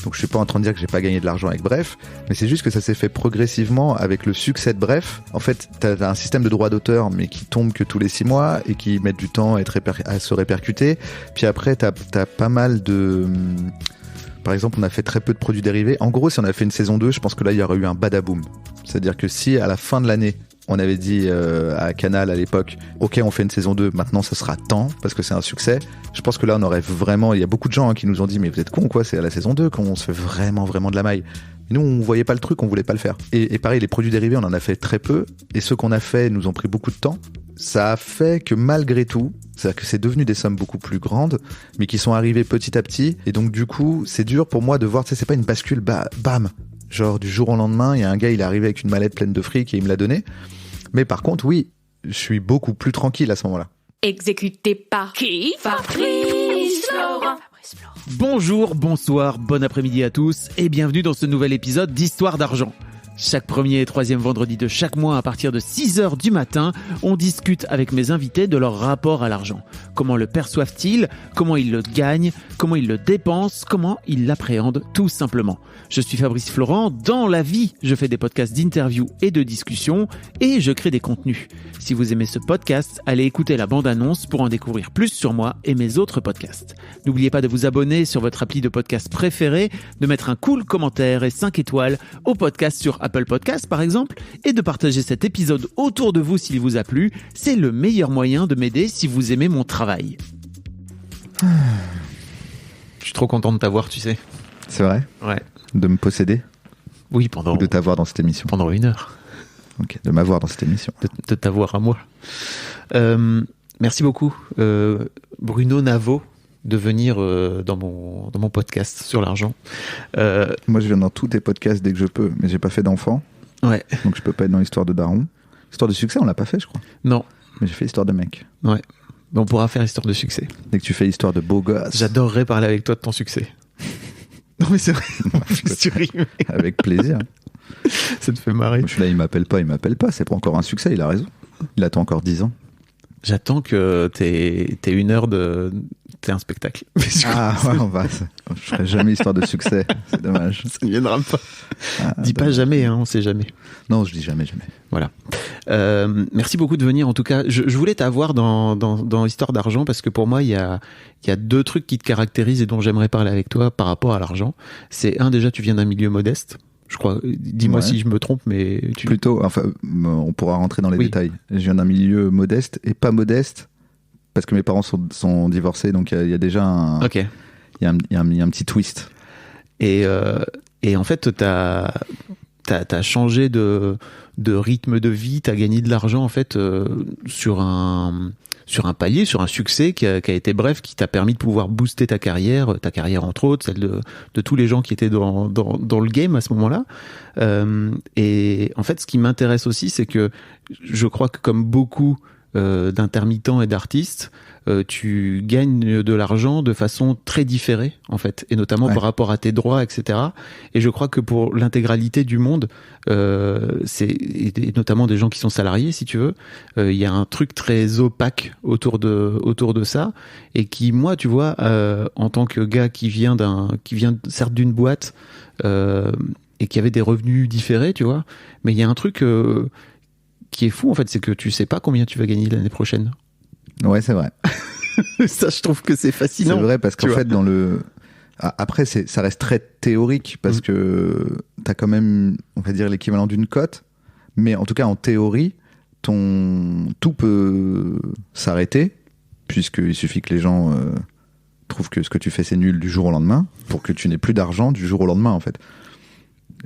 Donc je suis pas en train de dire que j'ai pas gagné de l'argent avec Bref, mais c'est juste que ça s'est fait progressivement avec le succès de Bref. En fait, t'as un système de droit d'auteur, mais qui tombe que tous les 6 mois et qui met du temps à se répercuter. Puis après, t'as pas mal de... Par exemple, on a fait très peu de produits dérivés. En gros, si on a fait une saison 2, je pense que là, il y aurait eu un badaboom. C'est-à-dire que si à la fin de l'année, on avait dit à Canal à l'époque, ok, on fait une saison 2, maintenant ça sera tant, parce que c'est un succès. Je pense que là, on aurait vraiment... Il y a beaucoup de gens qui nous ont dit, mais vous êtes cons quoi, c'est à la saison 2 qu'on se fait vraiment de la maille. Et nous, on voyait pas le truc, on voulait pas le faire. Et pareil, les produits dérivés, on en a fait très peu. Et ceux qu'on a fait nous ont pris beaucoup de temps. Ça a fait que malgré tout, c'est-à-dire que c'est devenu des sommes beaucoup plus grandes, mais qui sont arrivées petit à petit. Et donc du coup, c'est dur pour moi de voir, tu sais, c'est pas une bascule, bam. Genre du jour au lendemain, il y a un gars, il est arrivé avec une mallette pleine de fric et il me l'a donné. Mais par contre, oui, je suis beaucoup plus tranquille à ce moment-là. Exécuté par qui? Fabrice Florent. Bonjour, bonsoir, bon après-midi à tous et bienvenue dans ce nouvel épisode d'Histoire d'argent. Chaque premier et troisième vendredi de chaque mois à partir de 6h du matin, on discute avec mes invités de leur rapport à l'argent. Comment le perçoivent-ils? Comment ils le gagnent? Comment ils le dépensent? Comment ils l'appréhendent tout simplement? Je suis Fabrice Florent. Dans la vie, je fais des podcasts d'interviews et de discussions et je crée des contenus. Si vous aimez ce podcast, allez écouter la bande-annonce pour en découvrir plus sur moi et mes autres podcasts. N'oubliez pas de vous abonner sur votre appli de podcast préféré, de mettre un cool commentaire et 5 étoiles au podcast sur Apple Podcasts par exemple, et de partager cet épisode autour de vous s'il vous a plu. C'est le meilleur moyen de m'aider si vous aimez mon travail. Je suis trop content de t'avoir, tu sais. C'est vrai? Ouais. De me posséder? Oui, pendant... Ou de t'avoir dans cette émission? Pendant 1 heure. Ok, de m'avoir dans cette émission. De t'avoir à moi. Merci beaucoup, Bruno Naveau, de venir dans mon podcast sur l'argent. Moi, je viens dans tous tes podcasts dès que je peux, mais j'ai pas fait d'enfant. Ouais. Donc je peux pas être dans l'histoire de Daron. Histoire de succès, on l'a pas fait, je crois. Non. Mais j'ai fait histoire de mec. Ouais. Mais on pourra faire histoire de succès. Dès que tu fais histoire de beau gosse. J'adorerais parler avec toi de ton succès. Non mais c'est vrai. En plus, tu ris. Avec plaisir. Ça te fait marrer. Moi, je suis là, il m'appelle pas. C'est pas encore un succès, il a raison. Il attend encore 10 ans. J'attends que t'aies 1 heure t'aies un spectacle. Ah ouais, je ferai jamais histoire de succès. C'est dommage. Ça ne viendra pas. Dis pas dommage. jamais, hein, on sait jamais. Non, je dis jamais. Voilà. Merci beaucoup de venir. En tout cas, je voulais t'avoir dans Histoire d'argent parce que pour moi, il y a 2 trucs qui te caractérisent et dont j'aimerais parler avec toi par rapport à l'argent. C'est déjà, tu viens d'un milieu modeste. Je crois, dis-moi si je me trompe, mais Plutôt, enfin, on pourra rentrer dans les détails. Je viens d'un milieu modeste et pas modeste, parce que mes parents sont divorcés, donc il y a déjà un... Ok. Il y a un petit twist. Et en fait, t'as changé de rythme de vie, t'as gagné de l'argent, en fait, sur un palier, sur un succès qui a été bref, qui t'a permis de pouvoir booster ta carrière entre autres, celle de tous les gens qui étaient dans le game à ce moment-là. Et en fait, ce qui m'intéresse aussi, c'est que je crois que comme beaucoup d'intermittents et d'artistes, tu gagnes de l'argent de façon très différée, en fait, et notamment par rapport à tes droits, etc. Et je crois que pour l'intégralité du monde, et notamment des gens qui sont salariés, si tu veux, il y a un truc très opaque autour de ça, et qui, moi, tu vois, en tant que gars qui vient certes d'une boîte et qui avait des revenus différés, tu vois, mais il y a un truc qui est fou, en fait, c'est que tu sais pas combien tu vas gagner l'année prochaine. Ouais, c'est vrai. Ça, je trouve que c'est fascinant. C'est vrai, parce qu'en fait, dans le... Après, ça reste très théorique, parce que t'as quand même, on va dire, l'équivalent d'une cote, mais en tout cas, en théorie, tout peut s'arrêter, puisqu'il suffit que les gens trouvent que ce que tu fais, c'est nul du jour au lendemain, pour que tu n'aies plus d'argent du jour au lendemain, en fait.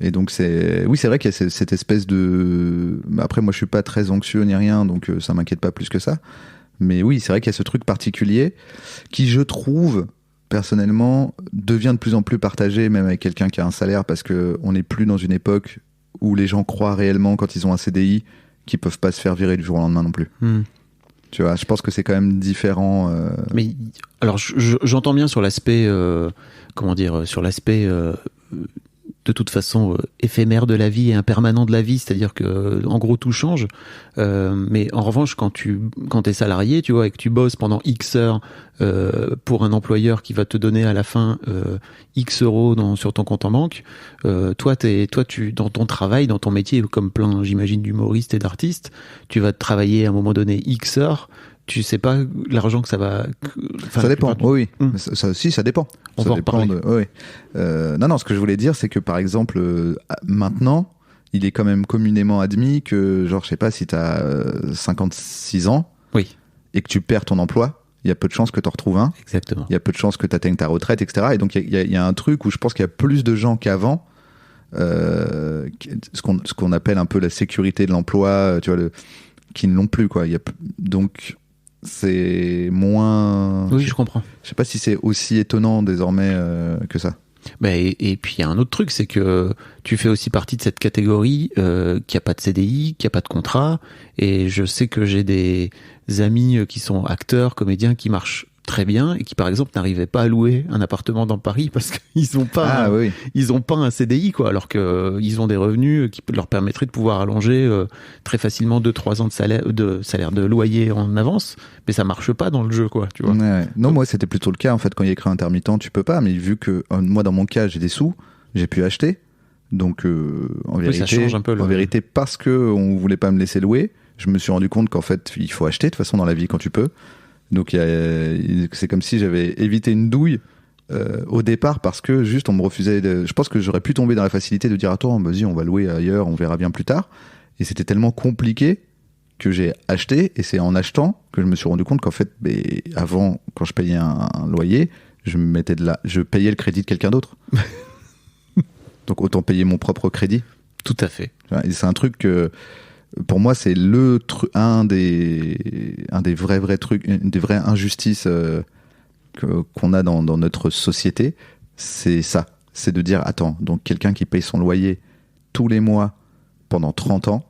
Et donc c'est vrai qu'il y a cette espèce de... Après, moi, je suis pas très anxieux ni rien, donc ça m'inquiète pas plus que ça. Mais oui, c'est vrai qu'il y a ce truc particulier qui, je trouve, personnellement, devient de plus en plus partagé, même avec quelqu'un qui a un salaire, parce que on n'est plus dans une époque où les gens croient réellement, quand ils ont un CDI, qu'ils peuvent pas se faire virer du jour au lendemain non plus. Tu vois, je pense que c'est quand même différent. Mais alors, j'entends bien sur l'aspect, sur l'aspect de toute façon éphémère de la vie et impermanent de la vie, c'est-à-dire que en gros tout change. Mais en revanche, quand t'es salarié, tu vois, et que tu bosses pendant X heures pour un employeur qui va te donner à la fin X euros sur ton compte en banque, toi tu dans ton travail, dans ton métier, comme plein, j'imagine, d'humoristes et d'artistes, tu vas travailler à un moment donné X heures. Tu sais pas l'argent que ça va. Ça dépend. Oui. Ça aussi, ça dépend. On ça va en dépend reparler. Non, ce que je voulais dire, c'est que par exemple, maintenant, il est quand même communément admis que, genre, je sais pas, si t'as 56 ans, Oui. et que tu perds ton emploi, il y a peu de chances que t'en retrouves un. Exactement. Il y a peu de chances que t'atteignes ta retraite, etc. Et donc, il y a un truc où je pense qu'il y a plus de gens qu'avant. Ce qu'on appelle un peu la sécurité de l'emploi, tu vois, qui ne l'ont plus, quoi. Donc, c'est moins. Oui, je comprends. Je sais pas si c'est aussi étonnant désormais que ça. Et puis il y a un autre truc, c'est que tu fais aussi partie de cette catégorie qui a pas de CDI, qui a pas de contrat. Et je sais que j'ai des amis qui sont acteurs, comédiens, qui marchent très bien et qui par exemple n'arrivaient pas à louer un appartement dans Paris parce qu'ils ont pas ils ont pas un CDI, quoi, alors que ils ont des revenus qui leur permettraient de pouvoir allonger très facilement 2-3 ans de salaire de loyer en avance, mais ça marche pas dans le jeu, quoi, tu vois. Ouais. Non, moi c'était plutôt le cas en fait. Quand il y a écrit intermittent, tu peux pas, mais vu que moi dans mon cas j'ai des sous, j'ai pu acheter, donc en vérité, ça change un peu en vérité, parce que on voulait pas me laisser louer, je me suis rendu compte qu'en fait il faut acheter de toute façon dans la vie quand tu peux. Donc c'est comme si j'avais évité une douille au départ parce que juste on me refusait. Je pense que j'aurais pu tomber dans la facilité de dire attends, vas-y, on va louer ailleurs, on verra bien plus tard. Et c'était tellement compliqué que j'ai acheté, et c'est en achetant que je me suis rendu compte qu'en fait, avant, quand je payais un loyer, je payais le crédit de quelqu'un d'autre. Donc autant payer mon propre crédit. Tout à fait. Et c'est un truc que pour moi, c'est un des vrais trucs, une des vraies injustices qu'on a dans notre société. C'est ça. C'est de dire, attends, donc quelqu'un qui paye son loyer tous les mois pendant 30 ans,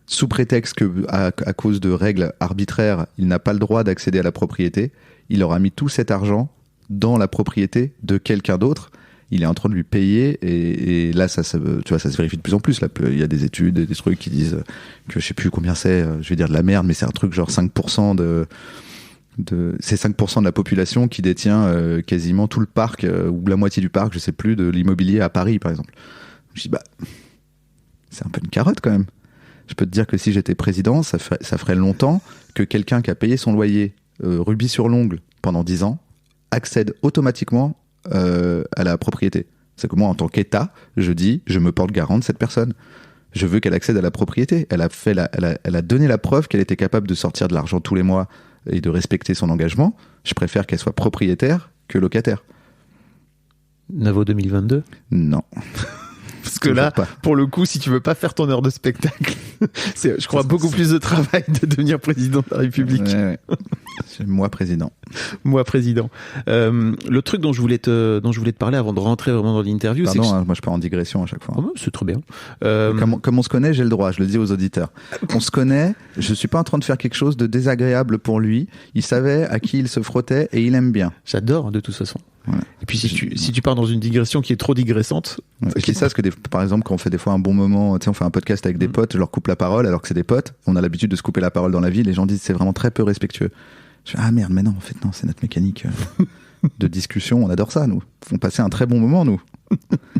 sous prétexte que, à cause de règles arbitraires, il n'a pas le droit d'accéder à la propriété, il aura mis tout cet argent dans la propriété de quelqu'un d'autre. Il est en train de lui payer, et là, tu vois, ça se vérifie de plus en plus. Là, il y a des études, des trucs qui disent que je sais plus combien c'est, je vais dire de la merde, mais c'est un truc genre 5% c'est 5% de la population qui détient quasiment tout le parc, ou la moitié du parc, je sais plus, de l'immobilier à Paris, par exemple. Je dis, c'est un peu une carotte quand même. Je peux te dire que si j'étais président, ça ferait longtemps que quelqu'un qui a payé son loyer rubis sur l'ongle pendant 10 ans accède automatiquement à la propriété. C'est que moi, en tant qu'État, je me porte garant de cette personne. Je veux qu'elle accède à la propriété. Elle a donné la preuve qu'elle était capable de sortir de l'argent tous les mois et de respecter son engagement. Je préfère qu'elle soit propriétaire que locataire. Navo 2022 ? Non. Parce que là, pour le coup, si tu veux pas faire ton heure de spectacle, c'est, je crois, beaucoup plus de travail de devenir président de la République. Ouais. Moi président. Moi président. Le truc dont je voulais te parler avant de rentrer vraiment dans l'interview, pardon, c'est que moi je pars en digression à chaque fois. Oh, c'est trop bien. Comme on se connaît, j'ai le droit, je le dis aux auditeurs. On se connaît, je suis pas en train de faire quelque chose de désagréable pour lui. Il savait à qui il se frottait et il aime bien. J'adore, de toute façon. Ouais. Et puis si tu pars dans une digression qui est trop digressante. Ouais. Je dis ça parce que par exemple, quand on fait des fois un bon moment, tu sais, on fait un podcast avec des potes, je leur coupe la parole alors que c'est des potes. On a l'habitude de se couper la parole dans la vie. Les gens disent c'est vraiment très peu respectueux. Je fais, ah merde, mais non, en fait, non, c'est notre mécanique de discussion. On adore ça, nous. On passait un très bon moment, nous.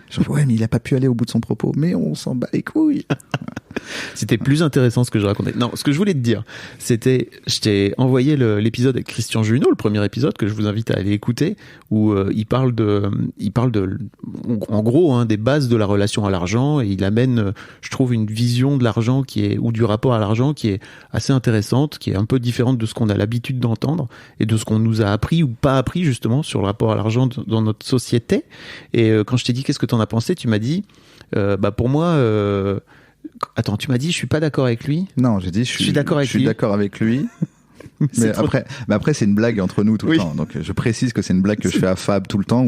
Je fais, ouais, mais il a pas pu aller au bout de son propos. Mais on s'en bat les couilles. C'était plus intéressant ce que je racontais. Non, ce que je voulais te dire, c'était, je t'ai envoyé l'épisode avec Christian Junot, le premier épisode que je vous invite à aller écouter, où il parle de, en gros, des bases de la relation à l'argent, et il amène, je trouve, une vision de l'argent ou du rapport à l'argent qui est assez intéressante, qui est un peu différente de ce qu'on a l'habitude d'entendre et de ce qu'on nous a appris ou pas appris justement sur le rapport à l'argent dans notre société. Et quand je t'ai dit qu'est-ce que t'en as pensé, tu m'as dit, pour moi. Attends, tu m'as dit je suis pas d'accord avec lui. Non, j'ai dit je suis d'accord avec lui. mais après c'est une blague entre nous tout le temps. Donc je précise que c'est une blague que je fais à Fab tout le temps,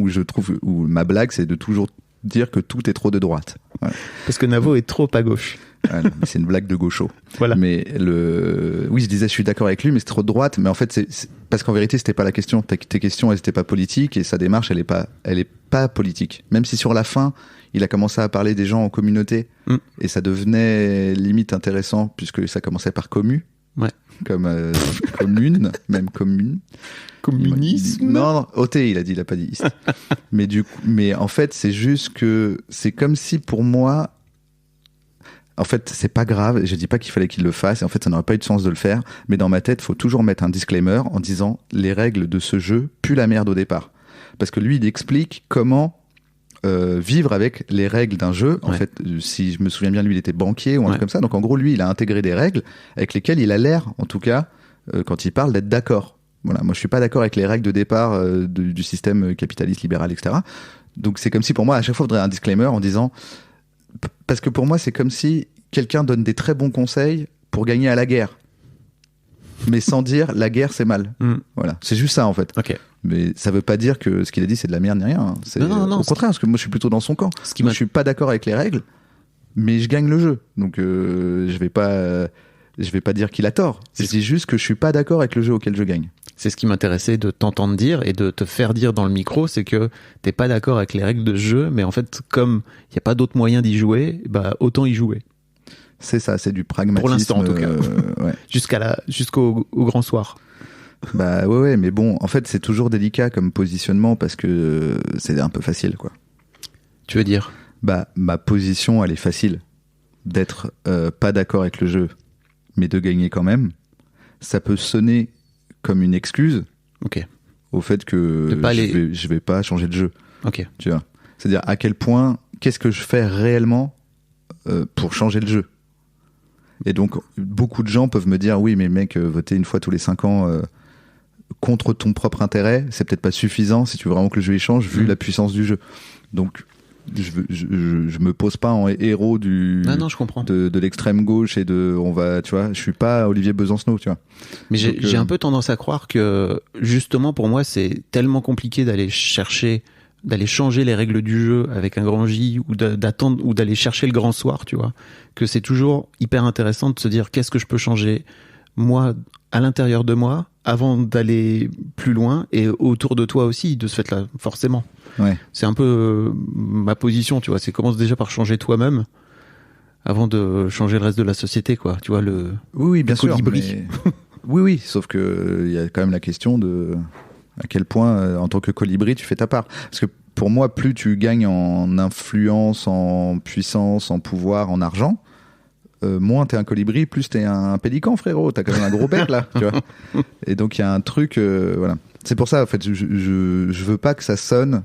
où ma blague c'est de toujours dire que tout est trop de droite. Ouais. Parce que Navo est trop à gauche. Ah non, mais c'est une blague de gaucho. Voilà. Mais oui, je disais, je suis d'accord avec lui, mais c'est trop de droite. Mais en fait, parce qu'en vérité, c'était pas la question. Tes questions, elles étaient pas politiques, et sa démarche, elle est pas politique. Même si sur la fin, il a commencé à parler des gens en communauté, et ça devenait limite intéressant, puisque ça commençait par commu. Ouais. Comme commune, même commune. Communisme. Non, OT, il a dit, il a pas dit ist. mais en fait, c'est juste que c'est comme si pour moi, en fait, c'est pas grave. Je dis pas qu'il fallait qu'il le fasse. Et en fait, ça n'aurait pas eu de sens de le faire. Mais dans ma tête, faut toujours mettre un disclaimer en disant les règles de ce jeu puent la merde au départ. Parce que lui, il explique comment vivre avec les règles d'un jeu. En fait, si je me souviens bien, lui, il était banquier ou un truc comme ça. Donc, en gros, lui, il a intégré des règles avec lesquelles il a l'air, en tout cas, quand il parle, d'être d'accord. Voilà. Moi, je suis pas d'accord avec les règles de départ du système capitaliste, libéral, etc. Donc, c'est comme si, pour moi, à chaque fois, il faudrait un disclaimer en disant... Parce que pour moi, c'est comme si quelqu'un donne des très bons conseils pour gagner à la guerre. Mais sans dire, la guerre, c'est mal. Voilà. C'est juste ça, en fait. Ok. Mais ça veut pas dire que ce qu'il a dit c'est de la merde ni rien. Hein. Non, au contraire, parce que moi je suis plutôt dans son camp. Moi, je suis pas d'accord avec les règles, mais je gagne le jeu. Donc je vais pas dire qu'il a tort. Je dis juste que je suis pas d'accord avec le jeu auquel je gagne. C'est ce qui m'intéressait de t'entendre dire et de te faire dire dans le micro, c'est que t'es pas d'accord avec les règles de jeu, mais en fait comme il y a pas d'autre moyen d'y jouer, bah autant y jouer. C'est ça, c'est du pragmatisme. Pour l'instant en tout cas. Ouais. Jusqu'au grand soir. Bah ouais, mais bon, en fait, c'est toujours délicat comme positionnement parce que c'est un peu facile, quoi. Tu veux dire ? Bah, ma position, elle est facile. D'être pas d'accord avec le jeu, mais de gagner quand même. Ça peut sonner comme une excuse au fait que je vais pas changer de jeu. Ok. Tu vois ? C'est-à-dire à quel point, qu'est-ce que je fais réellement pour changer le jeu ? Et donc, beaucoup de gens peuvent me dire, oui, mais mec, voter une fois tous les 5 ans... contre ton propre intérêt, c'est peut-être pas suffisant si tu veux vraiment que le jeu change vu la puissance du jeu. Donc je me pose pas en héros je comprends. de l'extrême gauche et tu vois, je suis pas Olivier Besancenot, tu vois. Mais j'ai un peu tendance à croire que justement pour moi c'est tellement compliqué d'aller changer les règles du jeu avec un grand J ou d'attendre ou d'aller chercher le grand soir, tu vois, que c'est toujours hyper intéressant de se dire qu'est-ce que je peux changer moi à l'intérieur de moi avant d'aller plus loin et autour de toi aussi de ce fait-là forcément. Ouais. C'est un peu ma position, tu vois, c'est commence déjà par changer toi-même avant de changer le reste de la société, quoi. Tu vois oui, bien sûr. Colibri. Mais... oui, sauf que il y a quand même la question de à quel point en tant que colibri tu fais ta part. Parce que pour moi, plus tu gagnes en influence, en puissance, en pouvoir, en argent, moins t'es un colibri, plus t'es un pélican, frérot. T'as quand même un gros bec là, tu vois. Et donc il y a un truc, voilà. C'est pour ça, en fait, je veux pas que ça sonne,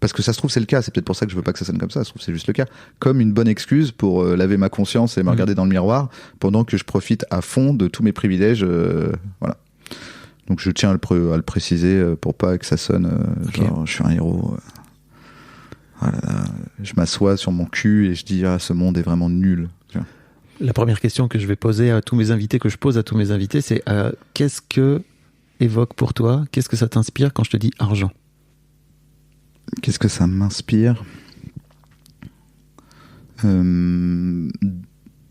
parce que ça se trouve c'est le cas. C'est peut-être pour ça que je veux pas que ça sonne comme ça. Ça se trouve c'est juste le cas, comme une bonne excuse pour laver ma conscience et me regarder dans le miroir pendant que je profite à fond de tous mes privilèges, voilà. Donc je tiens à le préciser pour pas que ça sonne genre je suis un héros. Voilà, je m'assois sur mon cul et je dis ce monde est vraiment nul. Tu vois. La première question que je vais poser à tous mes invités, que je pose à tous mes invités, c'est qu'est-ce que évoque pour toi, qu'est-ce que ça t'inspire quand je te dis argent ? Qu'est-ce que ça m'inspire ? Je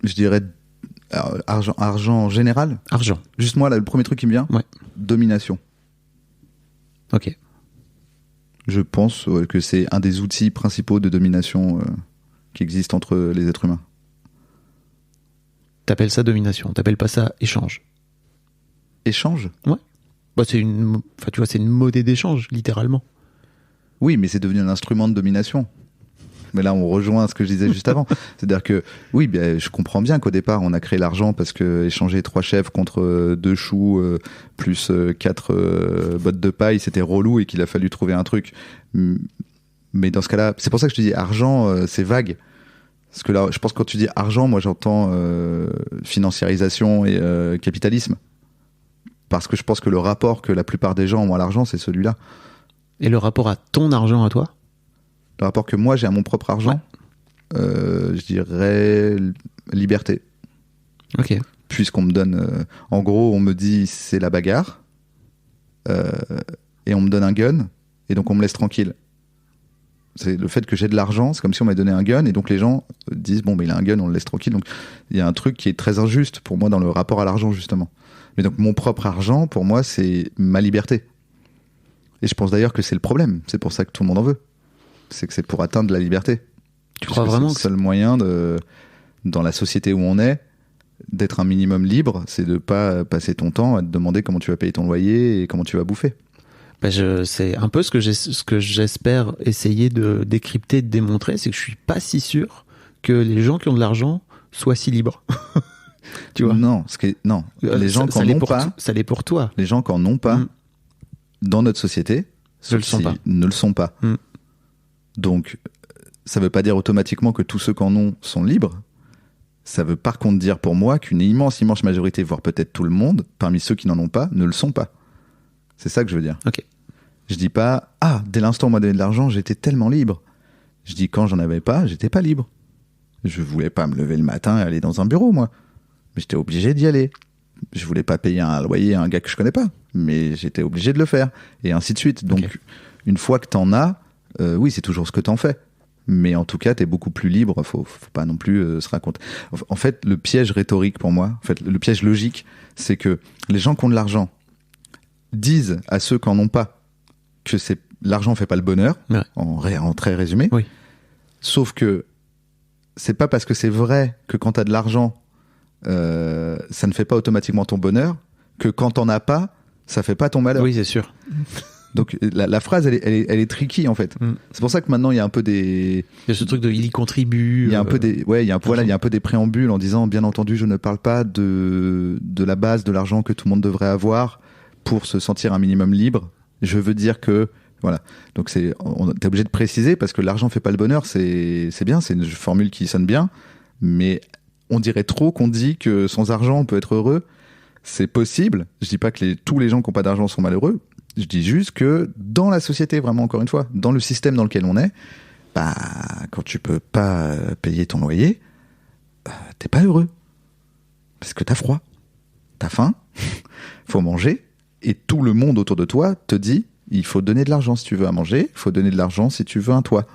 dirais argent en général. Argent. Juste moi, là, le premier truc qui me vient, domination. Ok. Je pense que c'est un des outils principaux de domination qui existent entre les êtres humains. T'appelles ça domination, t'appelles pas ça échange. Échange ? Ouais. Bah, c'est une monnaie d'échange, littéralement. Oui, mais c'est devenu un instrument de domination. Mais là, on rejoint ce que je disais juste avant. C'est-à-dire que, oui, bien, je comprends bien qu'au départ, on a créé l'argent parce que échanger 3 chèvres contre 2 choux plus 4 bottes de paille, c'était relou et qu'il a fallu trouver un truc. Mais dans ce cas-là, c'est pour ça que je te dis argent, c'est vague. Parce que là, je pense que quand tu dis argent, moi j'entends financiarisation et capitalisme. Parce que je pense que le rapport que la plupart des gens ont à l'argent, c'est celui-là. Et le rapport à ton argent à toi ? Le rapport que moi j'ai à mon propre argent, je dirais liberté. Ok. Puisqu'on me donne, en gros, on me dit c'est la bagarre, et on me donne un gun, et donc on me laisse tranquille. C'est le fait que j'ai de l'argent, c'est comme si on m'avait donné un gun, et donc les gens disent bon, mais il a un gun, on le laisse tranquille. Donc il y a un truc qui est très injuste pour moi dans le rapport à l'argent, justement. Mais donc mon propre argent, pour moi, c'est ma liberté. Et je pense d'ailleurs que c'est le problème. C'est pour ça que tout le monde en veut. C'est que c'est pour atteindre la liberté. Tu crois vraiment que c'est le seul moyen dans la société où on est, d'être un minimum libre, c'est de pas passer ton temps à te demander comment tu vas payer ton loyer et comment tu vas bouffer. C'est un peu ce que j'espère essayer de décrypter, de démontrer, c'est que je suis pas si sûr que les gens qui ont de l'argent soient si libres. Tu vois ? Non, les gens qui en ont pas, ça l'est pour toi. Les gens qui en ont pas dans notre société ne le sont pas. Donc, ça veut pas dire automatiquement que tous ceux qui en ont sont libres. Ça veut par contre dire pour moi qu'une immense majorité, voire peut-être tout le monde, parmi ceux qui n'en ont pas, ne le sont pas. C'est ça que je veux dire. Ok. Je dis pas, dès l'instant où on m'a donné de l'argent, j'étais tellement libre. Je dis, quand j'en avais pas, j'étais pas libre. Je voulais pas me lever le matin et aller dans un bureau, moi. Mais j'étais obligé d'y aller. Je voulais pas payer un loyer à un gars que je connais pas. Mais j'étais obligé de le faire. Et ainsi de suite. Donc, une fois que t'en as, oui, c'est toujours ce que t'en fais. Mais en tout cas, t'es beaucoup plus libre. Faut pas non plus se raconter. En fait, le piège rhétorique pour moi, le piège logique, c'est que les gens qui ont de l'argent disent à ceux qui en ont pas que l'argent fait pas le bonheur, en très résumé. Oui. Sauf que c'est pas parce que c'est vrai que quand t'as de l'argent, ça ne fait pas automatiquement ton bonheur, que quand t'en as pas, ça fait pas ton malheur. Oui, c'est sûr. Donc la phrase, elle est tricky en fait. C'est pour ça que maintenant il y a un peu des. Il y a ce truc de il y contribue. Il y a un peu des. Ouais, il y a un peu des préambules en disant bien entendu, je ne parle pas de la base de l'argent que tout le monde devrait avoir pour se sentir un minimum libre. Je veux dire que voilà. Donc t'es obligé de préciser parce que l'argent fait pas le bonheur. C'est bien, c'est une formule qui sonne bien, mais on dirait trop qu'on dit que sans argent on peut être heureux. C'est possible. Je dis pas que tous les gens qui n'ont pas d'argent sont malheureux. Je dis juste que dans la société, vraiment encore une fois, dans le système dans lequel on est, quand tu peux pas payer ton loyer, t'es pas heureux. Parce que t'as froid, t'as faim, faut manger, et tout le monde autour de toi te dit, il faut donner de l'argent si tu veux à manger, il faut donner de l'argent si tu veux un toit.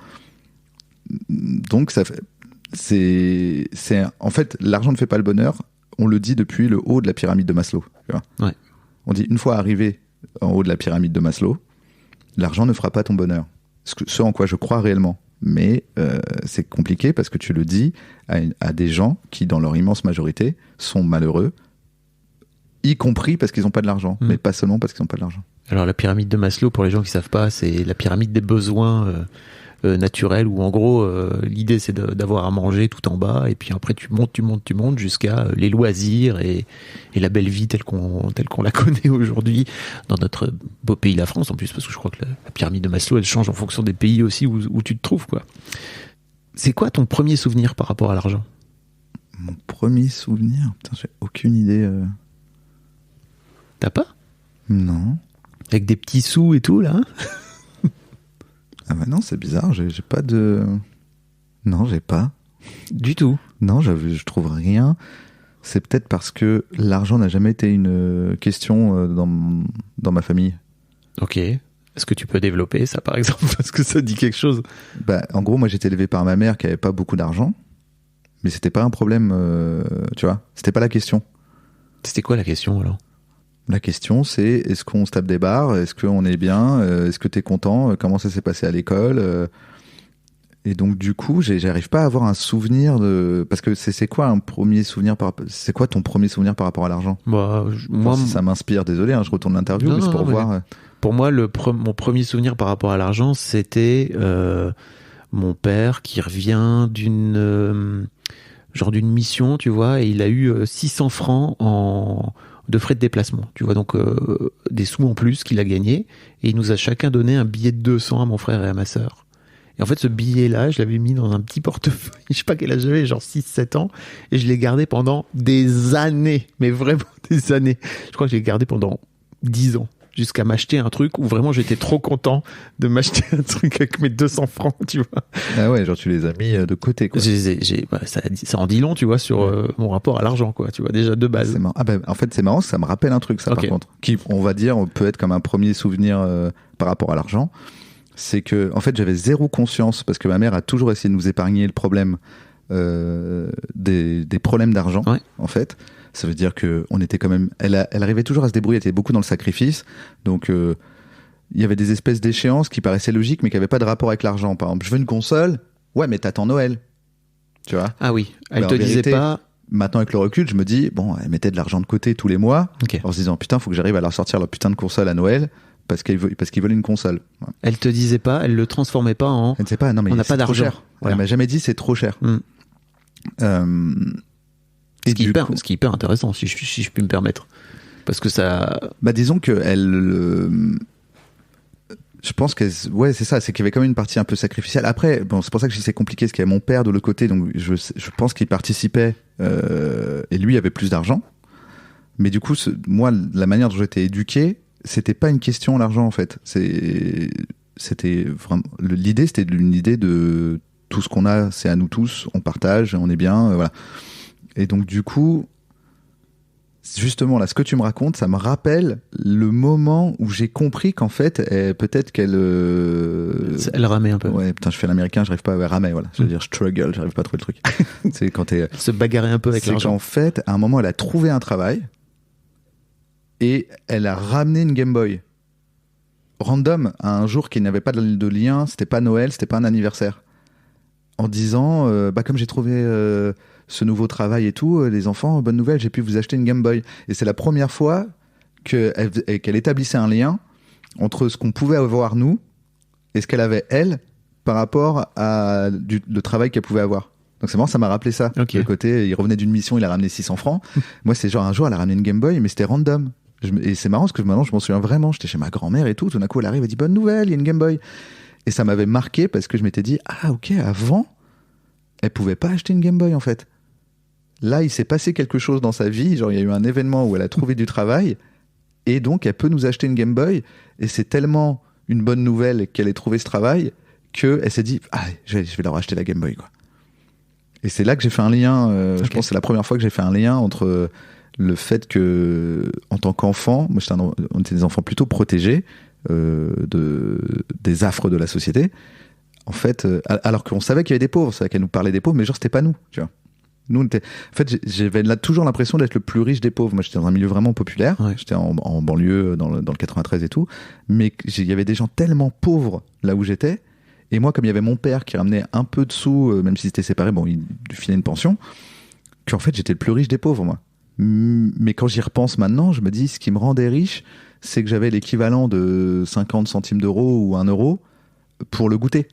Donc ça fait, en fait, l'argent ne fait pas le bonheur. On le dit depuis le haut de la pyramide de Maslow. Tu vois. Ouais. On dit une fois arrivé en haut de la pyramide de Maslow, l'argent ne fera pas ton bonheur. Ce en quoi je crois réellement. Mais c'est compliqué parce que tu le dis à des gens qui, dans leur immense majorité, sont malheureux, y compris parce qu'ils n'ont pas de l'argent, mais pas seulement parce qu'ils n'ont pas de l'argent. Alors la pyramide de Maslow, pour les gens qui ne savent pas, c'est la pyramide des besoins naturels, où en gros, l'idée c'est d'avoir à manger tout en bas, et puis après tu montes jusqu'à les loisirs et la belle vie telle qu'on la connaît aujourd'hui dans notre beau pays, la France, en plus, parce que je crois que la pyramide de Maslow, elle change en fonction des pays aussi où tu te trouves, quoi. C'est quoi ton premier souvenir par rapport à l'argent ? Mon premier souvenir ? Putain, j'ai aucune idée. T'as pas ? Non. Avec des petits sous et tout, là, hein ? Ah bah non, c'est bizarre, j'ai pas de... Non, j'ai pas. Du tout. Non, je trouve rien. C'est peut-être parce que l'argent n'a jamais été une question dans ma famille. Ok. Est-ce que tu peux développer ça, par exemple ? Parce que ça dit quelque chose. En gros, moi, j'ai été élevé par ma mère qui avait pas beaucoup d'argent. Mais c'était pas un problème, tu vois. C'était pas la question. C'était quoi la question, alors ? La question, c'est est-ce qu'on se tape des barres ? Est-ce qu'on est bien ? Est-ce que t'es content ? Comment ça s'est passé à l'école ? Et donc, du coup, j'arrive pas à avoir un souvenir de... Parce que c'est quoi un premier souvenir C'est quoi ton premier souvenir par rapport à l'argent ? Moi, si ça m'inspire, désolé, je retourne l'interview, mais c'est pour voir... Pour moi, mon premier souvenir par rapport à l'argent, c'était mon père qui revient d'une mission, tu vois, et il a eu 600 francs de frais de déplacement, tu vois, donc des sous en plus qu'il a gagné, et il nous a chacun donné un billet de 200 à mon frère et à ma sœur. Et en fait, ce billet-là, je l'avais mis dans un petit portefeuille, je sais pas quel âge j'avais, genre 6-7 ans, et je l'ai gardé pendant des années, mais vraiment des années. Je crois que je l'ai gardé pendant 10 ans, jusqu'à m'acheter un truc où vraiment j'étais trop content de m'acheter un truc avec mes 200 francs, tu vois. Ah ouais, genre tu les as mis de côté, quoi. Ça en dit long, tu vois, sur mon rapport à l'argent, quoi, tu vois, déjà de base. En fait, c'est marrant, ça me rappelle un truc, ça, par contre, qui, on va dire, peut être comme un premier souvenir par rapport à l'argent. c'est que en fait j'avais zéro conscience parce que ma mère a toujours essayé de nous épargner le problème des problèmes d'argent. Ouais. En fait, ça veut dire que on était quand même, elle arrivait toujours à se débrouiller, elle était beaucoup dans le sacrifice, donc il y avait des espèces d'échéances qui paraissaient logiques mais qui n'avaient pas de rapport avec l'argent. Par exemple, je veux une console, ouais mais t'attends Noël, tu vois. Ah oui, elle Bah, te en disait vérité, pas. Maintenant avec le recul, je me dis bon, elle mettait de l'argent de côté tous les mois Ok. en se disant putain, faut que j'arrive à leur sortir leur putain de console à Noël parce qu'ils veulent une console. Ouais. Elle te disait pas, elle le transformait pas en. Elle ne sait pas, non mais On n'a c'est pas trop d'argent. cher. Voilà. Elle m'a jamais dit c'est trop cher. Mm. Et Ce qui est du hyper, coup, ce qui est hyper intéressant, si je puis me permettre. Parce que ça. bah disons que je pense que ouais c'est ça, c'est qu'il y avait quand même une partie un peu sacrificielle. Après bon c'est pour ça que je dis c'est compliqué parce qu'il y a mon père de l'autre côté, donc je pense qu'il participait et lui avait plus d'argent. Mais du coup moi la manière dont j'étais éduqué, c'était pas une question l'argent en fait. C'était vraiment l'idée, c'était une idée de tout ce qu'on a c'est à nous tous, on partage, on est bien, voilà. Et donc du coup justement là ce que tu me racontes ça me rappelle le moment où j'ai compris qu'en fait peut-être qu'elle Elle ramait un peu. ouais putain je fais l'américain j'arrive pas à ramer voilà je veux dire struggle j'arrive pas à trouver le truc c'est quand t'es Se bagarrer un peu avec c'est l'argent. qu'en fait à un moment elle a trouvé un travail et elle a ramené une Game Boy random à un jour qui n'avait pas de lien, c'était pas Noël, c'était pas un anniversaire, en disant bah comme j'ai trouvé ce nouveau travail et tout, les enfants, bonne nouvelle, j'ai pu vous acheter une Game Boy. Et c'est la première fois qu'elle établissait un lien entre ce qu'on pouvait avoir nous et ce qu'elle avait elle par rapport à le travail qu'elle pouvait avoir. Donc c'est marrant, ça m'a rappelé ça. Ok. Le côté, il revenait d'une mission, il a ramené 600 francs. Moi, c'est genre un jour, elle a ramené une Game Boy, mais c'était random. Et c'est marrant parce que maintenant, je m'en souviens vraiment. J'étais chez ma grand-mère et tout. Tout d'un coup, elle arrive et dit bonne nouvelle, il y a une Game Boy. Et ça m'avait marqué parce que je m'étais dit ah ok, avant, elle pouvait pas acheter une Game Boy en fait. Là, il s'est passé quelque chose dans sa vie. Genre, il y a eu un événement où elle a trouvé du travail et donc elle peut nous acheter une Game Boy. Et c'est tellement une bonne nouvelle qu'elle ait trouvé ce travail qu'elle s'est dit ah je vais leur acheter la Game Boy quoi. Et c'est là que j'ai fait un lien. Je pense que c'est la première fois que j'ai fait un lien entre le fait que, en tant qu'enfant, moi on était des enfants plutôt protégés des affres de la société. En fait, alors qu'on savait qu'il y avait des pauvres, c'est vrai qu'elle nous parlait des pauvres, mais genre c'était pas nous, tu vois. Nous, on était... En fait, j'avais là toujours l'impression d'être le plus riche des pauvres. Moi, j'étais dans un milieu vraiment populaire. Ouais. J'étais en banlieue, dans le 93 et tout. Mais il y avait des gens tellement pauvres là où j'étais. Et moi, comme il y avait mon père qui ramenait un peu de sous, même s'ils étaient séparés, bon, il filait une pension, qu'en fait, j'étais le plus riche des pauvres, moi. Mais quand j'y repense maintenant, je me dis, ce qui me rendait riche, c'est que j'avais l'équivalent de 50 centimes d'euros ou 1 euro pour le goûter.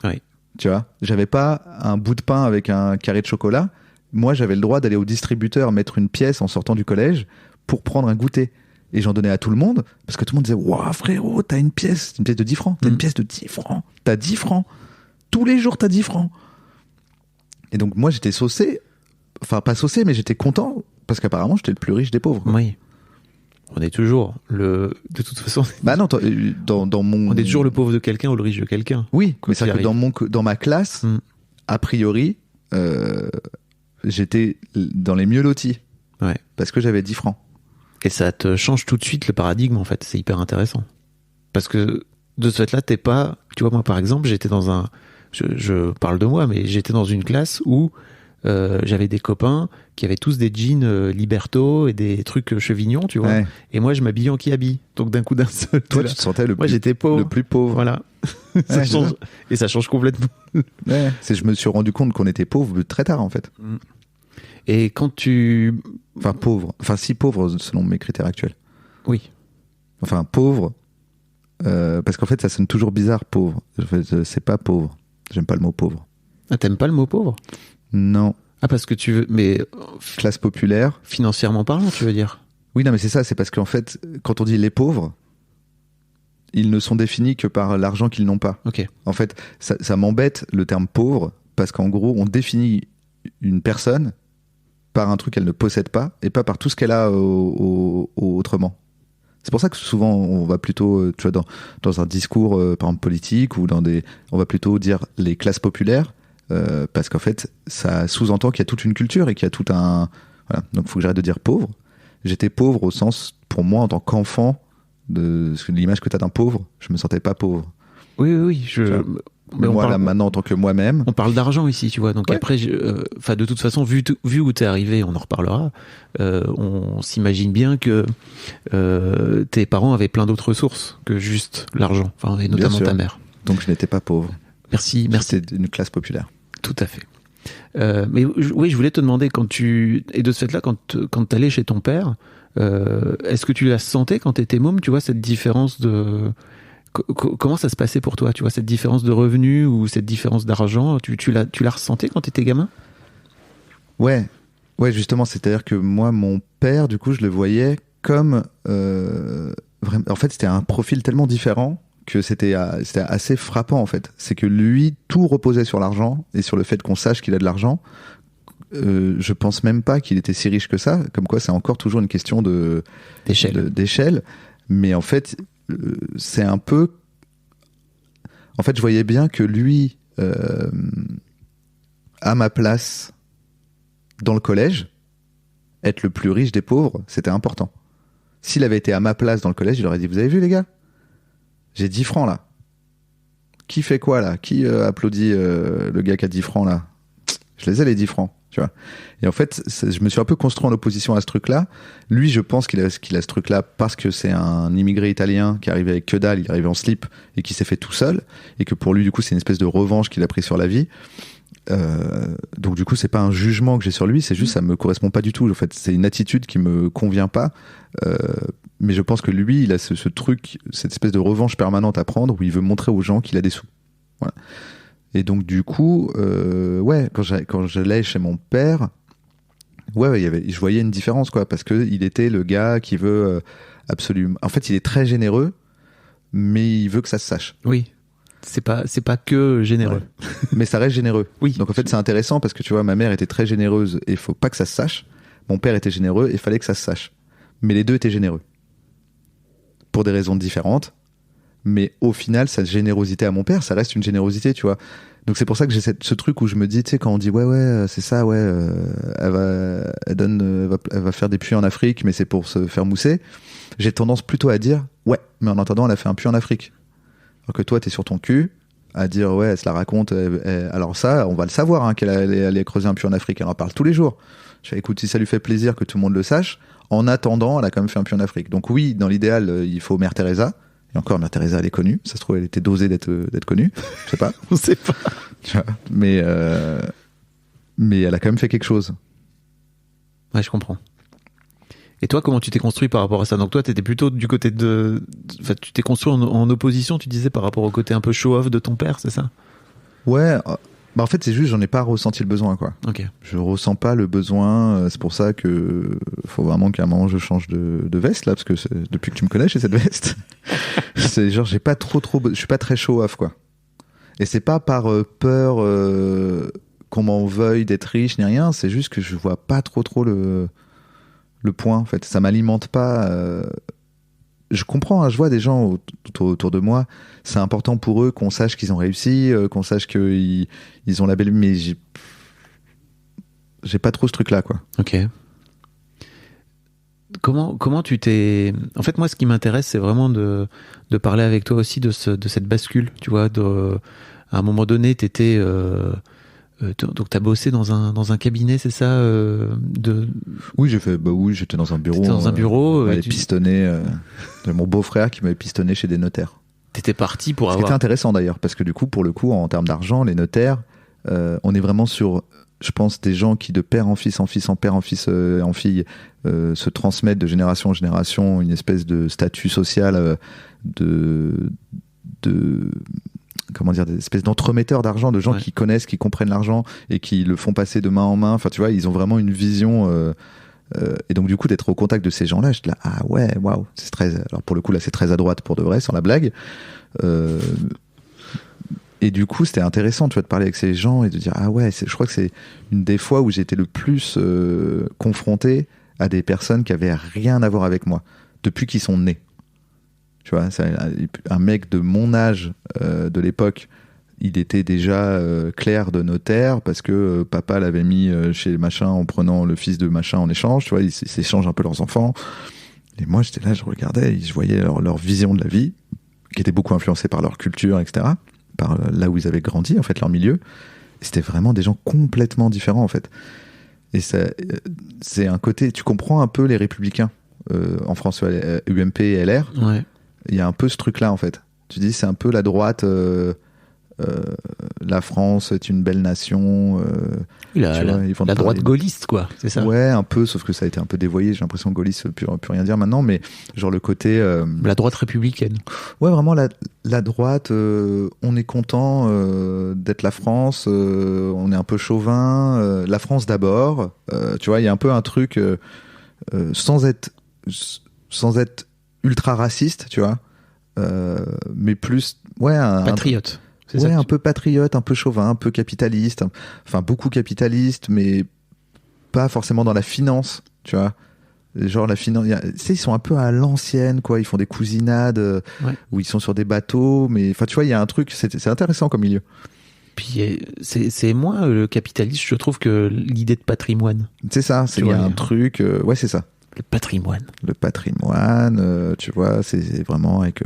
Oui. Tu vois, j'avais pas un bout de pain avec un carré de chocolat. Moi, j'avais le droit d'aller au distributeur mettre une pièce en sortant du collège pour prendre un goûter. Et j'en donnais à tout le monde parce que tout le monde disait waouh, frérot, t'as une pièce de 10 francs. T'as une pièce de 10 francs. T'as 10 francs. Tous les jours, t'as 10 francs. Et donc, moi, j'étais saucé. Enfin, pas saucé, mais j'étais content parce qu'apparemment, j'étais le plus riche des pauvres. Quoi. Oui. On est toujours de toute façon. Bah non, dans mon. On est toujours le pauvre de quelqu'un ou le riche de quelqu'un. Oui, mais c'est vrai que dans ma classe, a priori, j'étais dans les mieux lotis. Ouais. Parce que j'avais 10 francs. Et ça te change tout de suite le paradigme, en fait. C'est hyper intéressant. Parce que de ce fait-là, t'es pas. Tu vois, moi, par exemple, j'étais dans un. Je parle de moi, mais j'étais dans une classe où j'avais des copains qui avaient tous des jeans Liberto et des trucs chevignons, tu vois. Ouais. Et moi, je m'habillais en qui-habille. Donc, d'un coup, d'un seul. Toi, tu te sentais moi, j'étais pauvre. Le plus pauvre. Voilà. Ça change. Et ça change complètement. Ouais. Je me suis rendu compte qu'on était pauvre très tard, en fait. Et quand tu. Enfin, pauvre. Enfin, si pauvre, selon mes critères actuels. Oui. Enfin, pauvre. Parce qu'en fait, ça sonne toujours bizarre, pauvre. C'est pas pauvre. J'aime pas le mot pauvre. Ah, t'aimes pas le mot pauvre ? Non. Ah, parce que tu veux. Mais. Classe populaire. Financièrement parlant, tu veux dire ? Oui, non, mais c'est ça. C'est parce qu'en fait, quand on dit les pauvres, ils ne sont définis que par l'argent qu'ils n'ont pas. Ok. En fait, ça m'embête le terme pauvre, parce qu'en gros, on définit une personne par un truc qu'elle ne possède pas et pas par tout ce qu'elle a autrement. C'est pour ça que souvent on va plutôt, tu vois, dans un discours par exemple politique ou on va plutôt dire les classes populaires parce qu'en fait ça sous-entend qu'il y a toute une culture et qu'il y a tout un voilà. Donc il faut que j'arrête de dire pauvre. J'étais pauvre au sens, pour moi en tant qu'enfant, de l'image que tu as d'un pauvre, je me sentais pas pauvre. Oui. Mais moi, là, maintenant, en tant que moi-même. On parle d'argent ici, tu vois. Donc après, de toute façon, vu où t'es arrivé, on en reparlera. On s'imagine bien que tes parents avaient plein d'autres ressources que juste l'argent, et notamment ta mère. Donc je n'étais pas pauvre. Merci. C'était une classe populaire. Tout à fait. Mais oui, je voulais te demander et de ce fait-là, quand t'allais chez ton père, est-ce que tu la sentais quand t'étais môme, tu vois, cette différence de comment ça se passait pour toi, tu vois, cette différence de revenus ou cette différence d'argent, tu l'as ressenti quand t'étais gamin? Ouais, justement, c'est-à-dire que moi, mon père, du coup, je le voyais comme vraiment. En fait, c'était un profil tellement différent que c'était assez frappant, en fait. C'est que lui, tout reposait sur l'argent et sur le fait qu'on sache qu'il a de l'argent. Je pense même pas qu'il était si riche que ça. Comme quoi, c'est encore toujours une question d'échelle. Mais en fait, c'est un peu. En fait, je voyais bien que lui, à ma place dans le collège, être le plus riche des pauvres, c'était important. S'il avait été à ma place dans le collège, il aurait dit: vous avez vu, les gars, j'ai 10 francs là. Qui fait quoi là? Qui applaudit le gars qui a 10 francs là? Je les ai, les 10 francs. Tu vois. Et en fait, je me suis un peu construit en opposition à ce truc-là. Lui, je pense qu'il a ce truc-là parce que c'est un immigré italien qui arrivait avec que dalle, il est arrivé en slip et qui s'est fait tout seul, et que pour lui, du coup, c'est une espèce de revanche qu'il a pris sur la vie. Donc du coup, c'est pas un jugement que j'ai sur lui, c'est juste ça me correspond pas du tout. En fait, c'est une attitude qui me convient pas. Mais je pense que lui, il a ce truc, cette espèce de revanche permanente à prendre où il veut montrer aux gens qu'il a des sous. Voilà. Et donc du coup, quand j'allais chez mon père, je voyais une différence, quoi, parce que il était le gars qui veut absolument. En fait, il est très généreux, mais il veut que ça se sache. Oui. C'est pas que généreux. Ouais. Mais ça reste généreux. Oui. Donc en fait, c'est intéressant parce que tu vois, ma mère était très généreuse et il faut pas que ça se sache. Mon père était généreux et il fallait que ça se sache. Mais les deux étaient généreux. Pour des raisons différentes. Mais au final, sa générosité à mon père, ça reste une générosité, tu vois. Donc c'est pour ça que j'ai ce truc où je me dis, tu sais, quand on dit ouais, c'est ça, elle va faire des puits en Afrique, mais c'est pour se faire mousser. J'ai tendance plutôt à dire ouais, mais en attendant, elle a fait un puits en Afrique. Alors que toi, t'es sur ton cul à dire ouais, elle se la raconte. Alors ça, on va le savoir, hein, qu'elle allait creuser un puits en Afrique. Elle en parle tous les jours. Je fais, écoute, si ça lui fait plaisir que tout le monde le sache, en attendant, elle a quand même fait un puits en Afrique. Donc oui, dans l'idéal, il faut Mère Teresa. Et encore, Mère Teresa, elle est connue. Ça se trouve, elle était dosée d'être connue. Je sais pas. On sait pas. Mais elle a quand même fait quelque chose. Ouais, je comprends. Et toi, comment tu t'es construit par rapport à ça? Donc toi, t'étais plutôt du côté de... Enfin, tu t'es construit en opposition, tu disais, par rapport au côté un peu show-off de ton père, c'est ça? Ouais. En fait, c'est juste, j'en ai pas ressenti le besoin, quoi. Ok. Je ressens pas le besoin. C'est pour ça que faut vraiment qu'à un moment je change de veste, là, parce que depuis que tu me connais, j'ai cette veste. C'est genre, j'ai pas trop, je suis pas très show-off, quoi. Et c'est pas par peur qu'on m'en veuille d'être riche ni rien. C'est juste que je vois pas trop le point, en fait. Ça m'alimente pas. Je comprends, hein, je vois des gens autour de moi, c'est important pour eux qu'on sache qu'ils ont réussi, qu'on sache qu'ils ont la belle... Mais j'ai pas trop ce truc-là, quoi. Ok. Comment tu t'es... En fait, moi, ce qui m'intéresse, c'est vraiment de parler avec toi aussi de cette bascule, tu vois. À un moment donné, t'étais... donc t'as bossé dans un cabinet, c'est ça Oui, j'étais dans un bureau. T'étais dans un bureau. J'avais pistonné. Mon beau-frère qui m'avait pistonné chez des notaires. T'étais parti pour avoir... C'était intéressant d'ailleurs, parce que du coup, pour le coup, en termes d'argent, les notaires, on est vraiment sur, je pense, des gens qui de père en fils, en père en fils, en fille, se transmettent de génération en génération une espèce de statut social comment dire, des espèces d'entremetteurs d'argent, de gens qui connaissent, qui comprennent l'argent et qui le font passer de main en main. Enfin, tu vois, ils ont vraiment une vision. Et donc, du coup, d'être au contact de ces gens-là, j'étais là, ah ouais, waouh. Alors, pour le coup, là, c'est très à droite pour de vrai, sans la blague. Et du coup, c'était intéressant, tu vois, de parler avec ces gens et de dire, ah ouais, je crois que c'est une des fois où j'étais le plus confronté à des personnes qui avaient rien à voir avec moi, depuis qu'ils sont nés. Tu vois, c'est un mec de mon âge de l'époque, il était déjà clerc de notaire parce que papa l'avait mis chez machin en prenant le fils de machin en échange, tu vois, ils s'échangent un peu leurs enfants. Et moi, j'étais là, je regardais, je voyais leur vision de la vie. qui étaient beaucoup influencés par leur culture, etc., par là où ils avaient grandi, en fait, leur milieu. Et c'était vraiment des gens complètement différents, en fait. Et ça, c'est un côté... Tu comprends un peu les Républicains en France, UMP et LR. Ouais. Il y a un peu ce truc-là, en fait. Tu dis, c'est un peu la droite... la France est une belle nation. La droite gaulliste, quoi, c'est ça? Ouais, un peu, sauf que ça a été un peu dévoyé. J'ai l'impression que gaulliste ne peut rien dire maintenant, mais genre le côté. La droite républicaine. Ouais, vraiment, la droite, on est content d'être la France, on est un peu chauvin, la France d'abord. Tu vois, il y a un peu un truc sans être ultra raciste, tu vois, mais plus. Ouais, patriote. Ouais, un peu patriote, un peu chauvin, un peu capitaliste, enfin beaucoup capitaliste, mais pas forcément dans la finance, tu vois. Genre la finance, tu sais, ils sont un peu à l'ancienne, quoi. Ils font des cousinades où ils sont sur des bateaux, mais enfin, tu vois, il y a un truc, c'est intéressant comme milieu. Puis c'est moins le capitaliste, je trouve, que l'idée de patrimoine. C'est ça, il y a un truc, ouais, c'est ça. Le patrimoine. Le patrimoine, tu vois, c'est vraiment avec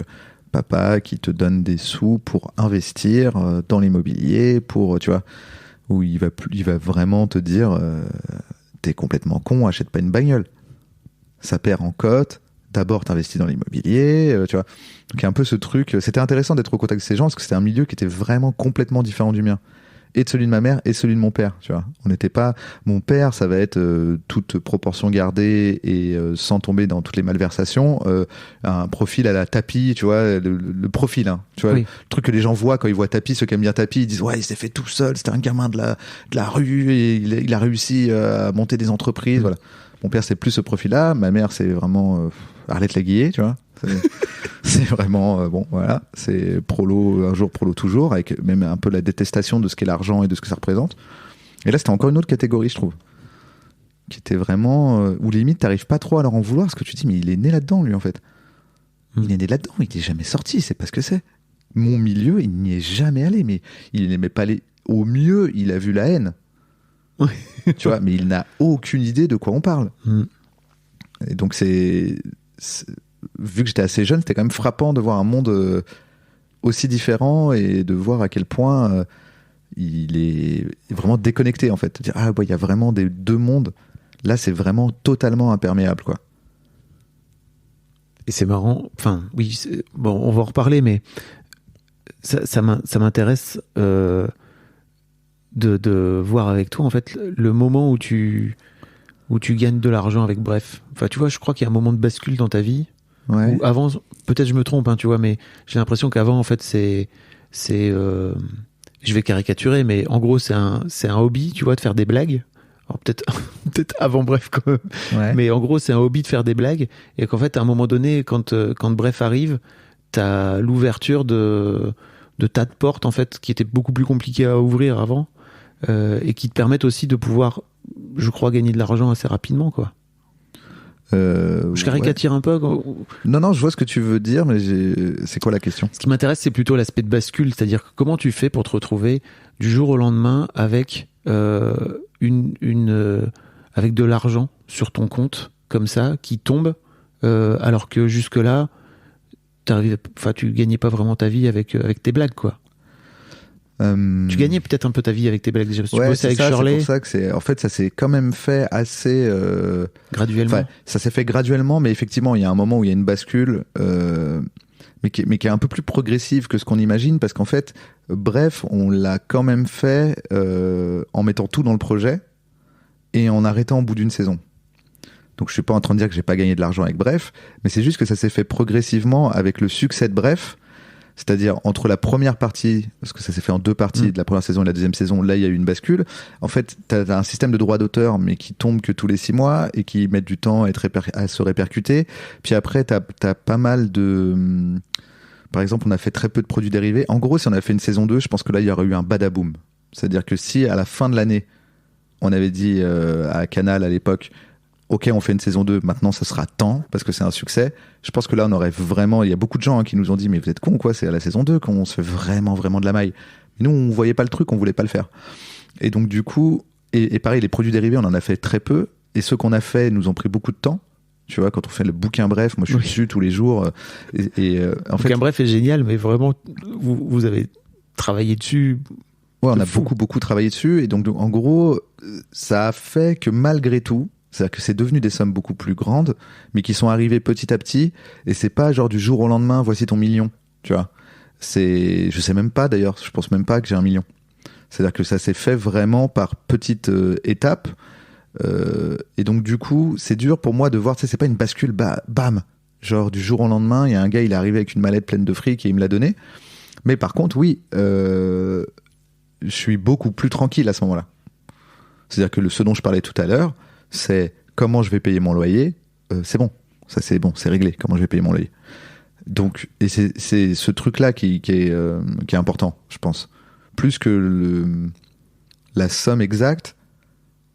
papa qui te donne des sous pour investir dans l'immobilier, pour, tu vois, où il va vraiment te dire t'es complètement con, achète pas une bagnole. Ça perd en cote, d'abord t'investis dans l'immobilier, tu vois. Donc il y a un peu ce truc, c'était intéressant d'être au contact de ces gens parce que c'était un milieu qui était vraiment complètement différent du mien. Et de celui de ma mère et celui de mon père, tu vois. On n'était pas... Mon père, ça va être toute proportion gardée et sans tomber dans toutes les malversations, un profil à la Tapi, tu vois, le profil, hein, tu vois, le truc que les gens voient quand ils voient Tapi, ceux qui aiment bien Tapi, ils disent ouais, il s'est fait tout seul, c'était un gamin de la rue et il a réussi à monter des entreprises, voilà. Mon père, c'est plus ce profil-là. Ma mère, c'est vraiment Arlette Laguiller, tu vois. C'est vraiment, bon, voilà, c'est prolo, un jour prolo toujours, avec même un peu la détestation de ce qu'est l'argent et de ce que ça représente. Et là, c'était encore une autre catégorie, je trouve, qui était vraiment, où limite, t'arrives pas trop à leur en vouloir, parce que tu te dis, mais il est né là-dedans, lui, en fait. Il est né là-dedans, il est jamais sorti, c'est pas ce que c'est. Mon milieu, il n'y est jamais allé, mais il n'aimait pas aller. Au mieux, il a vu la haine. Tu vois, mais il n'a aucune idée de quoi on parle. Et donc, vu que j'étais assez jeune, c'était quand même frappant de voir un monde aussi différent et de voir à quel point il est vraiment déconnecté, en fait. De dire, ah ouais, il y a vraiment deux mondes. Là, c'est vraiment totalement imperméable, quoi. Et c'est marrant, enfin, oui, bon, on va en reparler, mais ça m'intéresse de voir avec toi, en fait, le moment où tu gagnes de l'argent avec Bref. Enfin, tu vois, je crois qu'il y a un moment de bascule dans ta vie. Ouais. Où avant, peut-être je me trompe, hein, tu vois, mais j'ai l'impression qu'avant, en fait, je vais caricaturer, mais en gros, c'est un hobby, tu vois, de faire des blagues. Alors peut-être avant Bref, quand même. Ouais. Mais en gros, c'est un hobby de faire des blagues, et qu'en fait, à un moment donné, quand Bref arrive, t'as l'ouverture de tas de portes, en fait, qui étaient beaucoup plus compliquées à ouvrir avant, et qui te permettent aussi de pouvoir, je crois, gagner de l'argent assez rapidement, quoi. Je caricature un peu. Non, je vois ce que tu veux dire, mais c'est quoi la question? Ce qui m'intéresse, c'est plutôt l'aspect de bascule, c'est-à-dire comment tu fais pour te retrouver du jour au lendemain avec avec de l'argent sur ton compte comme ça qui tombe, alors que jusque-là, tu gagnais pas vraiment ta vie avec tes blagues, quoi. Tu gagnais peut-être un peu ta vie avec tes blagues déjà. Tu bossais avec Shirley. C'est pour ça que en fait, ça s'est quand même fait assez graduellement. Ça s'est fait graduellement, mais effectivement, il y a un moment où il y a une bascule, mais qui est un peu plus progressive que ce qu'on imagine, parce qu'en fait, Bref, on l'a quand même fait en mettant tout dans le projet et en arrêtant au bout d'une saison. Donc, je suis pas en train de dire que j'ai pas gagné de l'argent avec Bref, mais c'est juste que ça s'est fait progressivement avec le succès de Bref. C'est-à-dire, entre la première partie, parce que ça s'est fait en deux parties, de la première saison et la deuxième saison, là, il y a eu une bascule. En fait, t'as un système de droit d'auteur, mais qui tombe que tous les 6 mois et qui met du temps à se répercuter. Puis après, t'as pas mal de... Par exemple, on a fait très peu de produits dérivés. En gros, si on avait fait une saison 2, je pense que là, il y aurait eu un badaboom. C'est-à-dire que si, à la fin de l'année, on avait dit à Canal, à l'époque, ok, on fait une saison 2, maintenant ça sera tant, parce que c'est un succès. Je pense que là, on aurait vraiment... Il y a beaucoup de gens qui nous ont dit, mais vous êtes cons, quoi, c'est à la saison 2 qu'on se fait vraiment, vraiment de la maille. Mais nous, on voyait pas le truc, on voulait pas le faire. Et donc, du coup, et pareil, les produits dérivés, on en a fait très peu, et ceux qu'on a fait nous ont pris beaucoup de temps. Tu vois, quand on fait le bouquin bref, moi je suis dessus tous les jours. En fait, bouquin bref est génial, mais vraiment, vous avez travaillé dessus. Ouais, on a beaucoup travaillé dessus. Et donc, en gros, ça a fait que malgré tout, c'est-à-dire que c'est devenu des sommes beaucoup plus grandes, mais qui sont arrivées petit à petit. Et c'est pas genre du jour au lendemain, voici ton million. Tu vois. Je sais même pas d'ailleurs, je pense même pas que j'ai 1 million. C'est-à-dire que ça s'est fait vraiment par petites étapes. Et donc du coup, c'est dur pour moi de voir, tu sais, c'est pas une bascule, bam, genre du jour au lendemain, il y a un gars, il est arrivé avec une mallette pleine de fric et il me l'a donné. Mais par contre, oui, je suis beaucoup plus tranquille à ce moment-là. C'est-à-dire que ce dont je parlais tout à l'heure, c'est comment je vais payer mon loyer, c'est bon, ça c'est bon, c'est réglé, comment je vais payer mon loyer. Donc, et c'est ce truc-là qui est important, je pense. Plus que la somme exacte,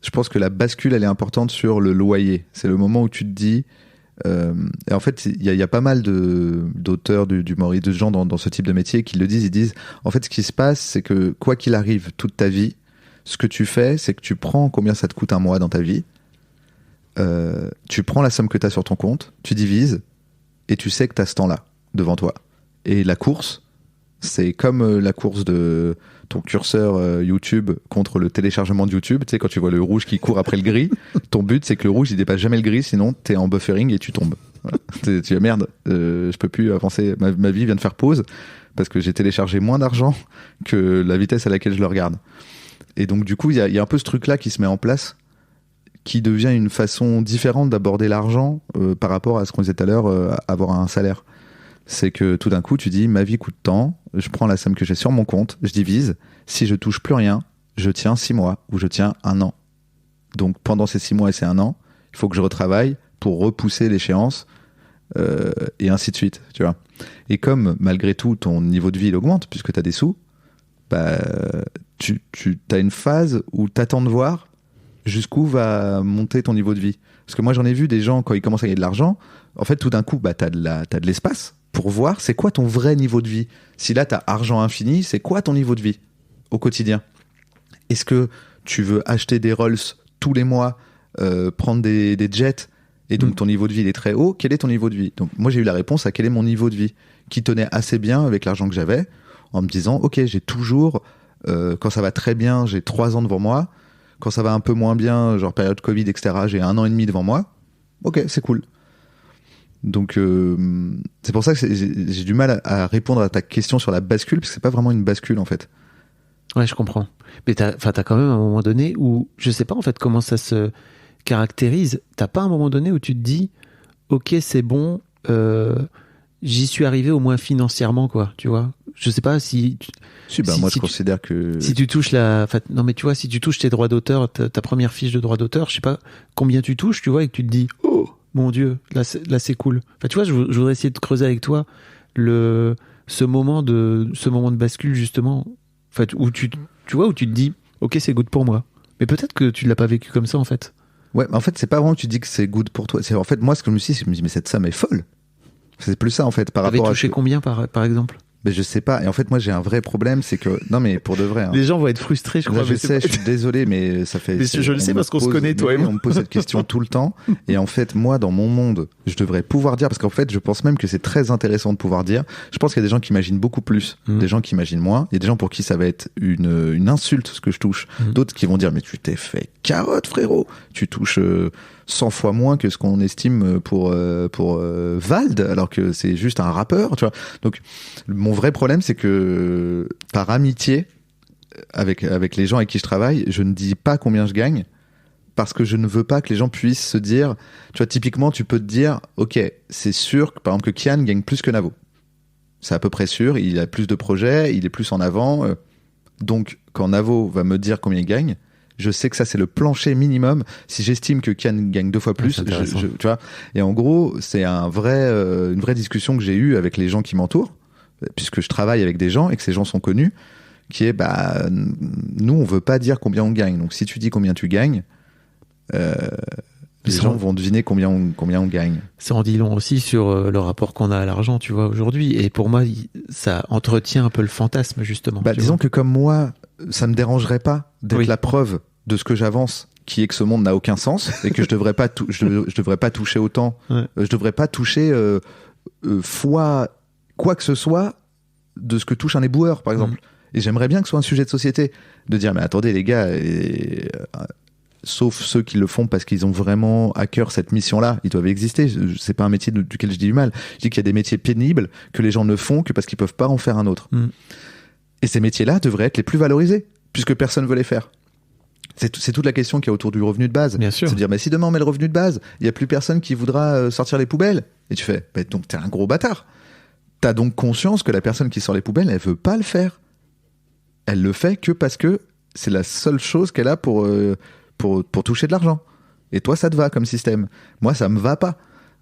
je pense que la bascule, elle est importante sur le loyer. C'est le moment où tu te dis... et en fait, il y a pas mal d'auteurs, d'humoristes, de gens dans ce type de métier qui le disent. Ils disent, en fait, ce qui se passe, c'est que quoi qu'il arrive toute ta vie, ce que tu fais, c'est que tu prends combien ça te coûte un mois dans ta vie, tu prends la somme que tu as sur ton compte, tu divises, et tu sais que tu as ce temps-là devant toi. Et la course, c'est comme la course de ton curseur YouTube contre le téléchargement de YouTube. Tu sais, quand tu vois le rouge qui court après le gris, ton but, c'est que le rouge, il dépasse jamais le gris, sinon t'es en buffering et tu tombes. Voilà. Tu dis, merde, je peux plus avancer. Ma vie vient de faire pause parce que j'ai téléchargé moins d'argent que la vitesse à laquelle je le regarde. Et donc, du coup, il y a un peu ce truc-là qui se met en place, qui devient une façon différente d'aborder l'argent par rapport à ce qu'on disait tout à l'heure, avoir un salaire. C'est que tout d'un coup, tu dis, ma vie coûte tant, je prends la somme que j'ai sur mon compte, je divise, si je touche plus rien, je tiens 6 mois ou je tiens 1 an. Donc pendant ces 6 mois et ces 1 an, il faut que je retravaille pour repousser l'échéance et ainsi de suite, tu vois. Et comme malgré tout ton niveau de vie il augmente puisque tu as des sous, bah, tu as une phase où tu attends de voir jusqu'où va monter ton niveau de vie. Parce que moi j'en ai vu des gens, quand ils commencent à gagner de l'argent, en fait tout d'un coup, bah, t'as de l'espace pour voir c'est quoi ton vrai niveau de vie. Si là t'as argent infini, c'est quoi ton niveau de vie au quotidien? Est-ce que tu veux acheter des Rolls tous les mois, prendre des jets, et donc ton niveau de vie il est très haut? Quel est ton niveau de vie? Donc moi j'ai eu la réponse à quel est mon niveau de vie, qui tenait assez bien avec l'argent que j'avais, en me disant ok, j'ai toujours, quand ça va très bien, j'ai 3 ans devant moi, quand ça va un peu moins bien, genre période Covid, etc., j'ai 1 an et demi devant moi. Ok, c'est cool. Donc c'est pour ça que j'ai du mal à répondre à ta question sur la bascule, parce que c'est pas vraiment une bascule en fait. Ouais, je comprends. Mais t'as quand même un moment donné où, je sais pas en fait comment ça se caractérise, t'as pas un moment donné où tu te dis ok, c'est bon, j'y suis arrivé au moins financièrement, quoi, tu vois. Je sais pas si... moi je considère que... Si tu touches non mais tu vois, si tu touches tes droits d'auteur, ta première fiche de droits d'auteur, je sais pas combien tu touches, tu vois, et que tu te dis oh mon Dieu, là c'est cool. Enfin, tu vois, je voudrais essayer de creuser avec toi ce moment de bascule justement, en fait, où tu vois, où tu te dis ok, c'est good pour moi. Mais peut-être que tu l'as pas vécu comme ça en fait. Ouais, mais en fait, c'est pas vraiment que tu dis que c'est good pour toi. C'est en fait moi ce que je me suis dit, c'est que je me dis mais cette somme est folle. C'est plus ça en fait par rapport à... T'avais touché combien par exemple? Mais je sais pas. Et en fait, moi, j'ai un vrai problème, c'est que... Non, mais pour de vrai... Hein. Les gens vont être frustrés, je crois. Là, je sais, je suis désolé, mais ça fait... Mais je le sais parce qu'on se connaît, toi et moi. On me pose cette question tout le temps. Et en fait, moi, dans mon monde, je devrais pouvoir dire, parce qu'en fait, je pense même que c'est très intéressant de pouvoir dire. Je pense qu'il y a des gens qui imaginent beaucoup plus, des gens qui imaginent moins. Il y a des gens pour qui ça va être une insulte, ce que je touche. D'autres qui vont dire, mais tu t'es fait carotte, frérot. Tu touches 100 fois moins que ce qu'on estime pour Vald, alors que c'est juste un rappeur, tu vois. Donc, mon vrai problème, c'est que par amitié avec les gens avec qui je travaille, je ne dis pas combien je gagne, parce que je ne veux pas que les gens puissent se dire, tu vois, typiquement, tu peux te dire, ok, c'est sûr que, par exemple, que Kian gagne plus que Navo. C'est à peu près sûr, il a plus de projets, il est plus en avant. Donc, quand Navo va me dire combien il gagne, je sais que ça, c'est le plancher minimum. Si j'estime que Kian gagne 2 fois plus, tu vois. Et en gros, c'est une vraie discussion que j'ai eue avec les gens qui m'entourent, puisque je travaille avec des gens et que ces gens sont connus, qui est, nous, on veut pas dire combien on gagne. Donc, si tu dis combien tu gagnes, les gens vont deviner combien on gagne. Ça en dit long aussi sur le rapport qu'on a à l'argent, tu vois, aujourd'hui. Et pour moi, ça entretient un peu le fantasme, justement. Disons que comme moi, ça me dérangerait pas d'être la preuve de ce que j'avance, qui est que ce monde n'a aucun sens et que je devrais pas je devrais pas toucher autant, je devrais pas toucher fois quoi que ce soit de ce que touche un éboueur, par exemple. Et j'aimerais bien que ce soit un sujet de société, de dire mais attendez les gars, sauf ceux qui le font parce qu'ils ont vraiment à cœur cette mission-là, ils doivent exister. C'est pas un métier duquel je dis du mal. Je dis qu'il y a des métiers pénibles que les gens ne font que parce qu'ils peuvent pas en faire un autre. Et ces métiers-là devraient être les plus valorisés, puisque personne veut les faire. C'est toute la question qu'il y a autour du revenu de base. Bien sûr. C'est de dire, mais si demain on met le revenu de base, il y a plus personne qui voudra sortir les poubelles. Et tu fais, bah, donc t'es un gros bâtard. T'as donc conscience que la personne qui sort les poubelles, elle veut pas le faire. Elle le fait que parce que c'est la seule chose qu'elle a pour toucher de l'argent. Et toi, ça te va comme système. Moi, ça me va pas.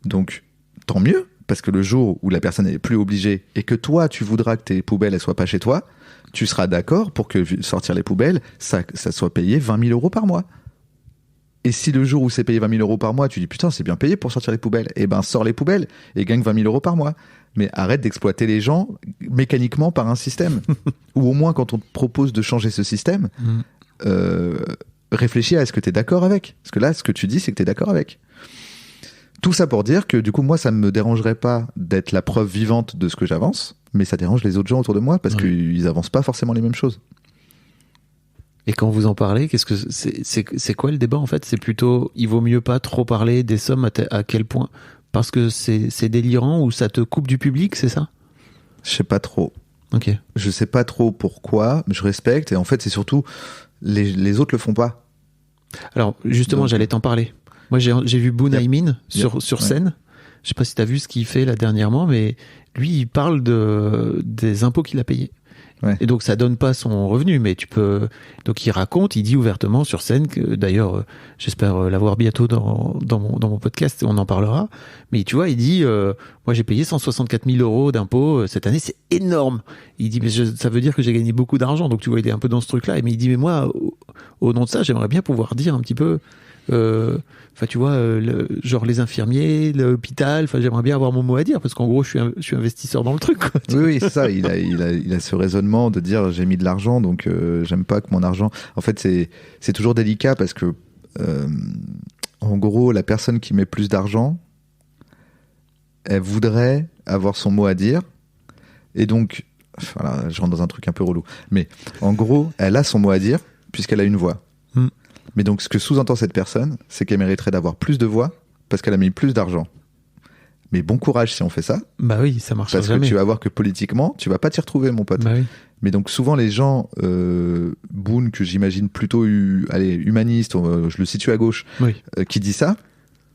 Donc, tant mieux, parce que le jour où la personne n'est plus obligée et que toi, tu voudras que tes poubelles elles soient pas chez toi, tu seras d'accord pour que sortir les poubelles, ça soit payé 20 000 euros par mois. Et si le jour où c'est payé 20 000 euros par mois, tu dis putain, c'est bien payé pour sortir les poubelles, eh ben sors les poubelles et gagne 20 000 euros par mois. Mais arrête d'exploiter les gens mécaniquement par un système. Ou au moins, quand on te propose de changer ce système, réfléchis à est-ce que tu es d'accord avec. Parce que là, ce que tu dis, c'est que tu es d'accord avec. Tout ça pour dire que du coup, moi, ça ne me dérangerait pas d'être la preuve vivante de ce que j'avance, mais ça dérange les autres gens autour de moi parce qu'ils n'avancent pas forcément les mêmes choses. Et quand vous en parlez, qu'est-ce que c'est quoi le débat en fait? C'est plutôt, il vaut mieux pas trop parler des sommes à quel point? Parce que c'est délirant ou ça te coupe du public, c'est ça? Je sais pas trop. Ok. Je sais pas trop pourquoi, mais je respecte. Et en fait, c'est surtout les autres le font pas. Alors justement, donc, j'allais t'en parler. Moi, j'ai vu Boun Aimin sur scène. Je sais pas si t'as vu ce qu'il fait là dernièrement, mais lui, il parle des impôts qu'il a payés. Ouais. Et donc ça donne pas son revenu, mais tu peux. Donc il raconte, il dit ouvertement sur scène que d'ailleurs, j'espère l'avoir bientôt dans mon podcast, on en parlera. Mais tu vois, il dit, moi j'ai payé 164 000 euros d'impôts cette année, c'est énorme. Il dit mais ça veut dire que j'ai gagné beaucoup d'argent, donc tu vois, il est un peu dans ce truc-là. Mais il dit mais moi, au nom de ça, j'aimerais bien pouvoir dire un petit peu. Enfin, tu vois, genre les infirmiers, l'hôpital. Enfin, j'aimerais bien avoir mon mot à dire parce qu'en gros, je suis investisseur dans le truc. Quoi. Oui, c'est ça. Il a ce raisonnement de dire j'ai mis de l'argent, donc j'aime pas que mon argent. En fait, c'est toujours délicat parce que, en gros, la personne qui met plus d'argent, elle voudrait avoir son mot à dire, et donc, voilà, je rentre dans un truc un peu relou. Mais en gros, elle a son mot à dire puisqu'elle a une voix. Mais donc, ce que sous-entend cette personne, c'est qu'elle mériterait d'avoir plus de voix parce qu'elle a mis plus d'argent. Mais bon courage si on fait ça. Bah oui, ça marche jamais. Parce que tu vas voir que politiquement, tu vas pas t'y retrouver, mon pote. Bah oui. Mais donc, souvent, les gens, Boun, que j'imagine plutôt humaniste, je le situe à gauche, qui dit ça,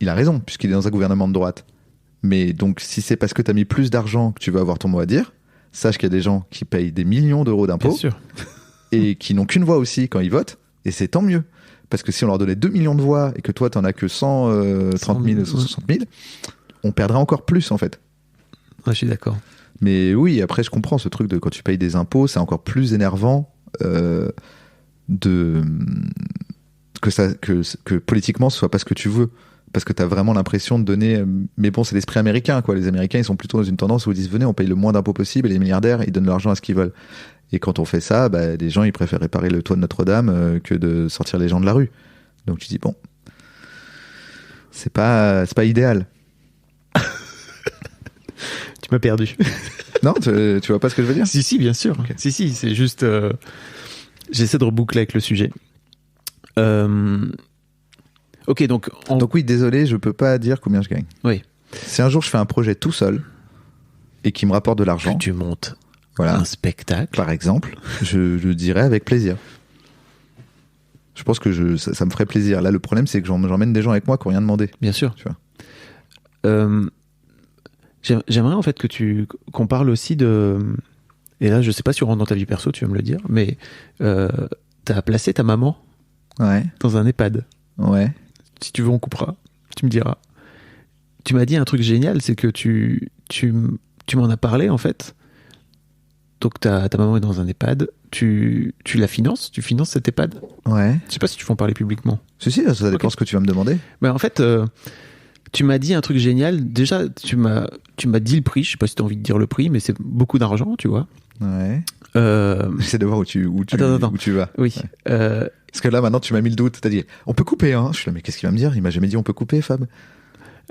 il a raison, puisqu'il est dans un gouvernement de droite. Mais donc, si c'est parce que tu as mis plus d'argent que tu vas avoir ton mot à dire, sache qu'il y a des gens qui payent des millions d'euros d'impôts. Bien sûr. Et qui n'ont qu'une voix aussi quand ils votent. Et c'est tant mieux. Parce que si on leur donnait 2 millions de voix et que toi, t'en as que 130 000, 160 000, on perdrait encore plus, en fait. Ouais, je suis d'accord. Mais oui, après, je comprends ce truc de quand tu payes des impôts, c'est encore plus énervant que politiquement, ce soit pas ce que tu veux. Parce que t'as vraiment l'impression de donner... Mais bon, c'est l'esprit américain, quoi. Les Américains, ils sont plutôt dans une tendance où ils disent, venez, on paye le moins d'impôts possible, et les milliardaires, ils donnent l'argent à ce qu'ils veulent. Et quand on fait ça, bah, les gens, ils préfèrent réparer le toit de Notre-Dame que de sortir les gens de la rue. Donc tu dis, bon, c'est pas idéal. Tu m'as perdu. Non, tu vois pas ce que je veux dire? Si, bien sûr. Okay. Si, c'est juste... J'essaie de reboucler avec le sujet. Ok, donc... Donc oui, désolé, je peux pas dire combien je gagne. Oui. Si un jour je fais un projet tout seul et qui me rapporte de l'argent... Que tu montes voilà, un spectacle. Par exemple, je dirais avec plaisir. Je pense que ça me ferait plaisir. Là, le problème, c'est que j'emmène des gens avec moi qui n'ont rien demandé. Bien sûr. Tu vois. J'aimerais en fait qu'on parle aussi de... Et là, je sais pas si on rentre dans ta vie perso, tu vas me le dire, mais t'as placé ta maman dans un EHPAD. Ouais. Si tu veux, on coupera. Tu me diras. Tu m'as dit un truc génial, c'est que tu m'en as parlé en fait. Donc ta maman est dans un EHPAD, tu la finances, tu finances cet EHPAD. Ouais. Je sais pas si tu veux en parler publiquement. Si, ça dépend ce que tu vas me demander. Mais en fait, tu m'as dit un truc génial. Déjà, tu m'as dit le prix. Je sais pas si tu as envie de dire le prix, mais c'est beaucoup d'argent, tu vois. Ouais. C'est de voir où tu vas. Oui. Ouais. Parce que là, maintenant, tu m'as mis le doute. T'as dit, on peut couper, hein. Je suis là, mais qu'est-ce qu'il va me dire? Il m'a jamais dit on peut couper, Fab.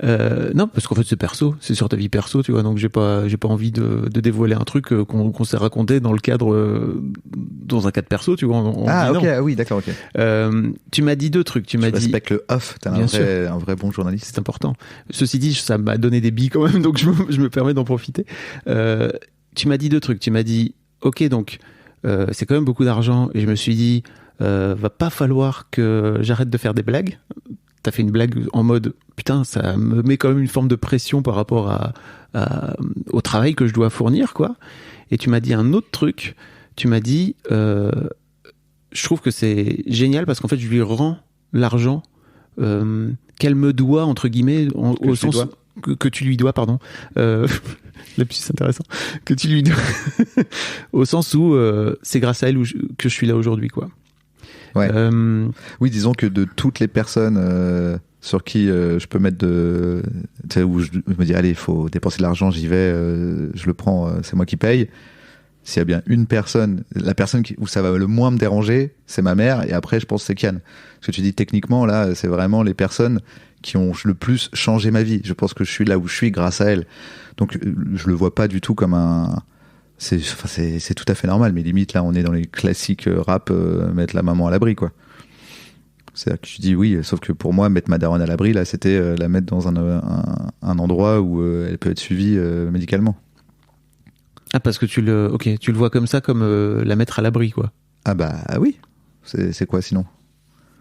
Non, parce qu'en fait c'est perso, c'est sur ta vie perso, tu vois, donc j'ai pas envie de dévoiler un truc qu'on s'est raconté dans le cadre, dans un cadre perso, tu vois. Ok, oui, d'accord, ok. Tu m'as dit deux trucs, tu m'as dit... respecte le off, t'es un vrai bon journaliste. C'est important. Ceci dit, ça m'a donné des billes quand même, donc je me permets d'en profiter. Tu m'as dit deux trucs, tu m'as dit, ok, donc c'est quand même beaucoup d'argent, et je me suis dit, va pas falloir que j'arrête de faire des blagues. T'as fait une blague en mode putain, ça me met quand même une forme de pression par rapport au travail que je dois fournir, quoi. Et tu m'as dit un autre truc. Tu m'as dit, je trouve que c'est génial parce qu'en fait, je lui rends l'argent qu'elle me doit, entre guillemets, au sens que tu lui dois, pardon. Lapsus intéressant. Que tu lui dois. Au sens où c'est grâce à elle que je suis là aujourd'hui, quoi. Ouais. Oui, disons que de toutes les personnes sur qui je peux mettre tu sais, où je me dis allez, il faut dépenser de l'argent, j'y vais, je le prends, c'est moi qui paye. S'il y a bien une personne, la personne où ça va le moins me déranger, c'est ma mère, et après je pense que c'est Kian. Parce que tu dis techniquement là, c'est vraiment les personnes qui ont le plus changé ma vie. Je pense que je suis là où je suis grâce à elles. Donc je le vois pas du tout comme un... C'est tout à fait normal, mais limite là on est dans les classiques rap, mettre la maman à l'abri, quoi. C'est-à-dire que tu dis oui, sauf que pour moi mettre ma daronne à l'abri là, c'était la mettre dans un endroit où elle peut être suivie médicalement. Ah, parce que tu le vois comme ça, comme la mettre à l'abri, quoi. Ah bah oui, c'est quoi sinon?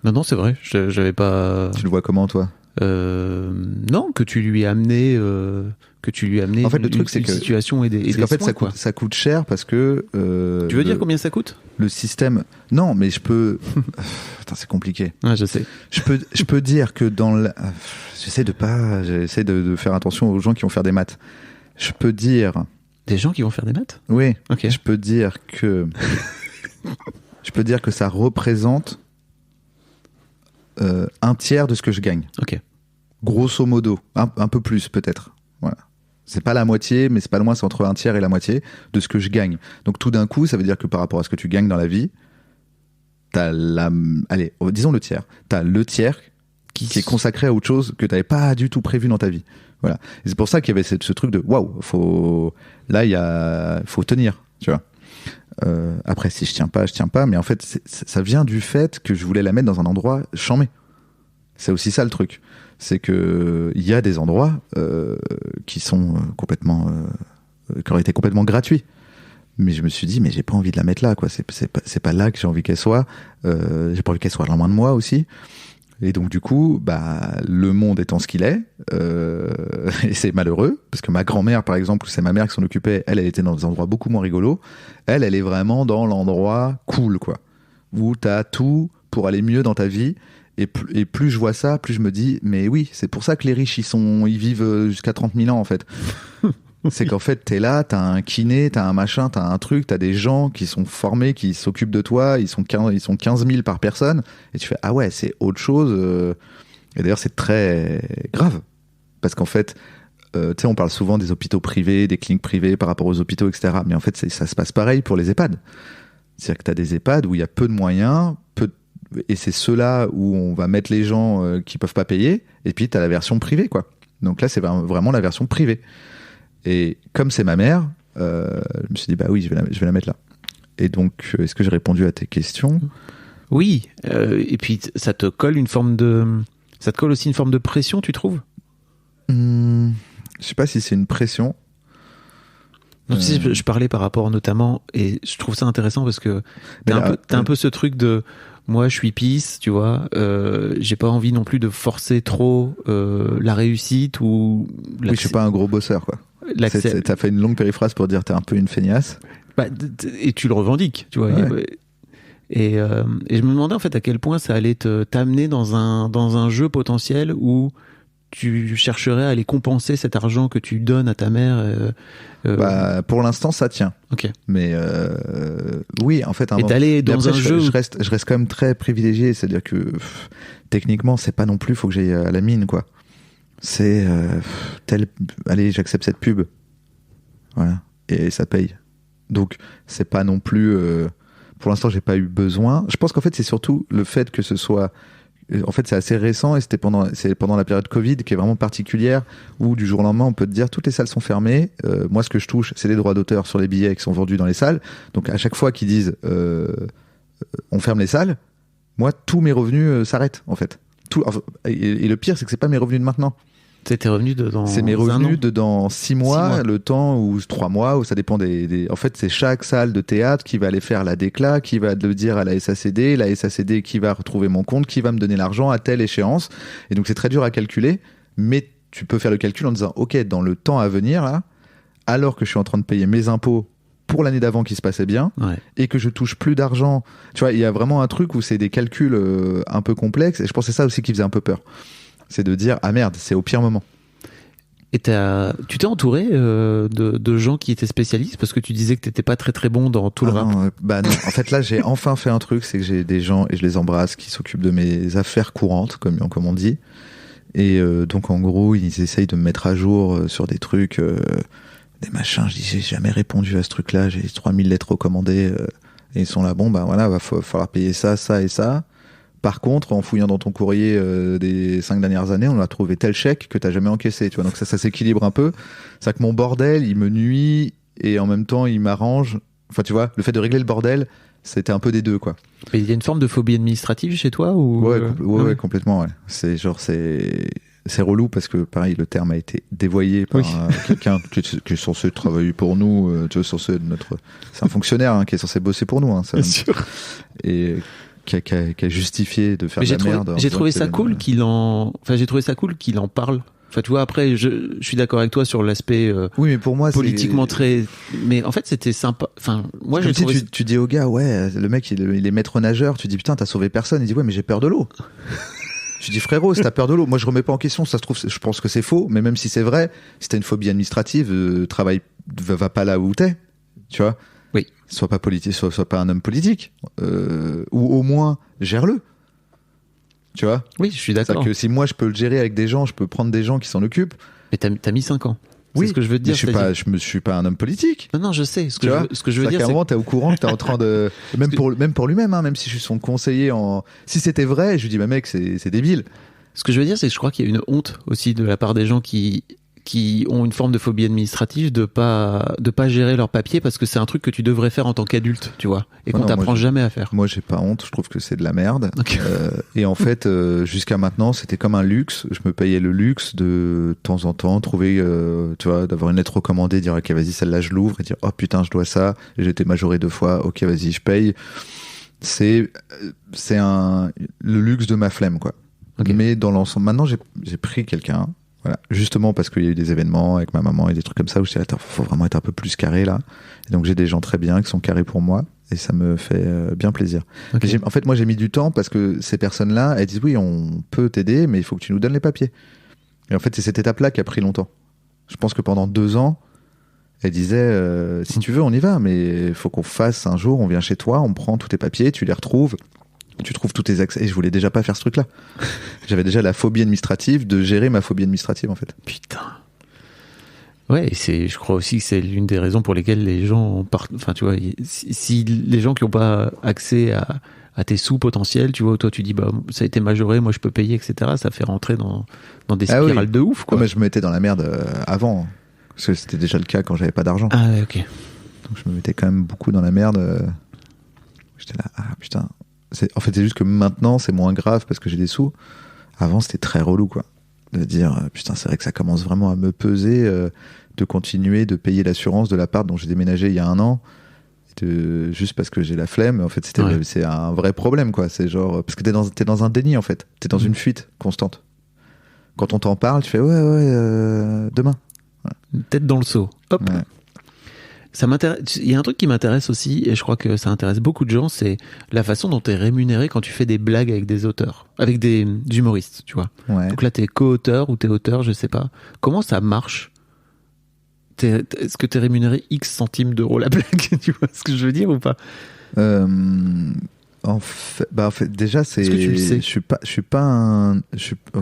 Non, c'est vrai, j'avais pas... Tu le vois comment, toi? Non, que tu lui as amené en fait, le truc, c'est que situation et des qu'en fait, soins, ça coûte cher parce que tu veux dire combien ça coûte? Le système, non, mais je peux... Putain, c'est compliqué. Ouais, je sais. Je peux dire que j'essaie de faire attention aux gens qui vont faire des maths. Je peux dire... Des gens qui vont faire des maths? Oui. Ok. Je peux dire que ça représente un tiers de ce que je gagne. Ok. Grosso modo, un peu plus peut-être. Voilà. C'est pas la moitié, mais c'est pas loin, c'est entre un tiers et la moitié de ce que je gagne. Donc tout d'un coup, ça veut dire que par rapport à ce que tu gagnes dans la vie, t'as allez, disons le tiers. T'as le tiers qui est consacré à autre chose que t'avais pas du tout prévu dans ta vie. Voilà. Et c'est pour ça qu'il y avait ce truc de waouh, faut tenir, tu vois. Après, si je tiens pas, mais en fait, ça vient du fait que je voulais la mettre dans un endroit chambé. C'est aussi ça le truc. C'est que il y a des endroits qui sont qui auraient été complètement gratuits. Mais je me suis dit, mais j'ai pas envie de la mettre là, quoi. C'est pas là que j'ai envie qu'elle soit. J'ai pas envie qu'elle soit loin de moi aussi. Et donc du coup, bah, le monde étant ce qu'il est, et c'est malheureux, parce que ma grand-mère, par exemple, c'est ma mère qui s'en occupait, elle était dans des endroits beaucoup moins rigolos. Elle est vraiment dans l'endroit cool, quoi, où t'as tout pour aller mieux dans ta vie. Et plus je vois ça, plus je me dis, mais oui, c'est pour ça que les riches, ils vivent jusqu'à 30 000 ans, en fait. C'est qu'en fait, t'es là, t'as un kiné, t'as un machin, t'as un truc, t'as des gens qui sont formés, qui s'occupent de toi, ils sont 15 000 par personne, et tu fais, ah ouais, c'est autre chose. Et d'ailleurs, c'est très grave. Parce qu'en fait, tu sais, on parle souvent des hôpitaux privés, des cliniques privées par rapport aux hôpitaux, etc. Mais en fait, ça se passe pareil pour les EHPAD. C'est-à-dire que t'as des EHPAD où il y a peu de moyens, et c'est ceux-là où on va mettre les gens qui peuvent pas payer, et puis t'as la version privée, quoi. Donc là, c'est vraiment la version privée. Et comme c'est ma mère, je me suis dit, bah oui, je vais la mettre là. Et donc, est-ce que j'ai répondu à tes questions? Oui. Et puis, ça te colle aussi une forme de pression, tu trouves? Je sais pas si c'est une pression. Non, tu sais, je parlais par rapport notamment, et je trouve ça intéressant parce que t'as un peu ce truc de, moi je suis peace, tu vois, j'ai pas envie non plus de forcer trop la réussite ou... Oui, je suis pas un gros bosseur, quoi. T'as fait une longue périphrase pour dire t'es un peu une feignasse. Bah, et tu le revendiques, tu vois. Ouais. Et je me demandais en fait à quel point ça allait t'amener dans un jeu potentiel où tu chercherais à aller compenser cet argent que tu donnes à ta mère. Bah, pour l'instant, ça tient. Ok. Mais oui, en fait, et d'aller dans un jeu. Je reste quand même très privilégié, c'est-à-dire que techniquement, c'est pas non plus, faut que j'aille à la mine, quoi. C'est allez, j'accepte cette pub, voilà, et ça paye. Donc c'est pas non plus pour l'instant, j'ai pas eu besoin. Je pense qu'en fait, c'est surtout le fait que ce soit... En fait, c'est assez récent et c'est pendant la période Covid qui est vraiment particulière où du jour au lendemain, on peut te dire toutes les salles sont fermées. Moi, ce que je touche, c'est les droits d'auteur sur les billets qui sont vendus dans les salles. Donc, à chaque fois qu'ils disent on ferme les salles, moi, tous mes revenus s'arrêtent en fait. Et le pire, c'est que c'est pas mes revenus de maintenant. C'est tes revenus c'est mes revenus de dans 6 mois, le temps ou 3 mois, où ça dépend En fait, c'est chaque salle de théâtre qui va aller faire la déclat, qui va le dire à la SACD qui va retrouver mon compte, qui va me donner l'argent à telle échéance. Et donc, c'est très dur à calculer, mais tu peux faire le calcul en disant, OK, dans le temps à venir, là, alors que je suis en train de payer mes impôts pour l'année d'avant qui se passait bien, et que je touche plus d'argent. Tu vois, il y a vraiment un truc où c'est des calculs un peu complexes, et je pense que c'est ça aussi qui faisait un peu peur. C'est de dire, ah merde, c'est au pire moment. Et tu t'es entouré de gens qui étaient spécialistes parce que tu disais que t'étais pas très très bon dans tout le rap. Non, non. En fait, là, j'ai enfin fait un truc, c'est que j'ai des gens, et je les embrasse, qui s'occupent de mes affaires courantes, comme on dit. Et donc, en gros, ils essayent de me mettre à jour sur des trucs, des machins. Je dis, j'ai jamais répondu à ce truc-là, j'ai 3000 lettres recommandées, et ils sont là, bon, bah voilà, va falloir payer ça, ça et ça. Par contre, en fouillant dans ton courrier des 5 dernières années, on a trouvé tel chèque que t'as jamais encaissé, tu vois. Donc ça s'équilibre un peu. C'est que mon bordel, il me nuit et en même temps, il m'arrange. Enfin, tu vois, le fait de régler le bordel, c'était un peu des deux, quoi. Mais il y a une forme de phobie administrative chez toi ou... Ouais, complètement, ouais. C'est relou parce que, pareil, le terme a été dévoyé par quelqu'un qui est censé travailler pour nous, tu vois, c'est un fonctionnaire qui est censé bosser pour nous, ça. Bien sûr. Et qui a justifié de faire de la merde. J'ai trouvé ça cool qu'il en parle. Enfin, tu vois, après, je suis d'accord avec toi sur l'aspect oui, mais pour moi, politiquement très... Mais en fait, c'était sympa. Enfin, moi, j'ai trouvé... Tu dis au gars, ouais, le mec, il est maître nageur. Tu dis, putain, t'as sauvé personne. Il dit, ouais, mais j'ai peur de l'eau. Je dis, frérot, si t'as peur de l'eau, moi, je remets pas en question. Ça se trouve, je pense que c'est faux. Mais même si c'est vrai, si t'as une phobie administrative, travaille, va pas là où t'es. Tu vois? Oui. Sois pas politique, sois pas un homme politique. Ou au moins, gère-le. Tu vois? Oui, je suis d'accord. C'est-à-dire que si moi je peux le gérer avec des gens, je peux prendre des gens qui s'en occupent. Mais t'as mis 5 ans. Oui, c'est ce que je veux te dire. Je suis pas un homme politique. Non, je sais. Ce que je veux dire, c'est qu'à un moment, t'es au courant que t'es en train de, même pour lui-même, même si je suis son conseiller si c'était vrai, je lui dis, bah mec, c'est débile. Ce que je veux dire, c'est que je crois qu'il y a une honte aussi de la part des gens qui ont une forme de phobie administrative de pas gérer leurs papiers parce que c'est un truc que tu devrais faire en tant qu'adulte, tu vois, et qu'on t'apprend jamais à faire. Moi, j'ai pas honte, je trouve que c'est de la merde. Okay. Et en fait, jusqu'à maintenant, c'était comme un luxe. Je me payais le luxe de temps en temps trouver, tu vois, d'avoir une lettre recommandée, dire ok, vas-y, celle-là, je l'ouvre et dire oh putain, je dois ça. Et j'ai été majoré 2 fois. Ok, vas-y, je paye. C'est le luxe de ma flemme, quoi. Okay. Mais dans l'ensemble, maintenant, j'ai pris quelqu'un. Voilà, justement parce qu'il y a eu des événements avec ma maman et des trucs comme ça où je dis attends, faut vraiment être un peu plus carré là. Et donc j'ai des gens très bien qui sont carrés pour moi et ça me fait bien plaisir. Okay. En fait, moi j'ai mis du temps parce que ces personnes-là, elles disent oui, on peut t'aider, mais il faut que tu nous donnes les papiers. Et en fait, c'est cette étape-là qui a pris longtemps. Je pense que pendant 2 ans, elles disaient si tu veux, on y va, mais il faut qu'on fasse un jour, on vient chez toi, on prend tous tes papiers, tu les retrouves. Tu trouves tous tes accès. Et je voulais déjà pas faire ce truc-là. J'avais déjà la phobie administrative de gérer ma phobie administrative, en fait. Putain. Ouais, et je crois aussi que c'est l'une des raisons pour lesquelles les gens partent. Enfin, tu vois, si les gens qui n'ont pas accès à tes sous potentiels, tu vois, toi tu dis, bah, ça a été majoré, moi je peux payer, etc. Ça fait rentrer dans des spirales de ouf, quoi. Ouais, mais je me mettais dans la merde avant. Parce que c'était déjà le cas quand j'avais pas d'argent. Ah ouais, ok. Donc je me mettais quand même beaucoup dans la merde. J'étais là, ah putain. En fait, c'est juste que maintenant, c'est moins grave parce que j'ai des sous. Avant, c'était très relou, quoi. De dire, putain, c'est vrai que ça commence vraiment à me peser de continuer de payer l'assurance de l'appart dont j'ai déménagé il y a 1 an. Juste parce que j'ai la flemme. En fait, c'est un vrai problème, quoi. C'est genre, parce que t'es dans un déni, en fait. T'es dans une fuite constante. Quand on t'en parle, tu fais, demain. Voilà. Tête dans le seau. Hop. Ouais. Ça m'intéresse. Il y a un truc qui m'intéresse aussi, et je crois que ça intéresse beaucoup de gens, c'est la façon dont tu es rémunéré quand tu fais des blagues avec des auteurs, avec des humoristes, tu vois. Ouais. Donc là, t'es co-auteur ou t'es auteur, je sais pas. Comment ça marche ? Est-ce que t'es rémunéré X centimes d'euros la blague ? Tu vois ce que je veux dire ou pas ? En fait, déjà, c'est. Est-ce que tu le sais ? Je suis pas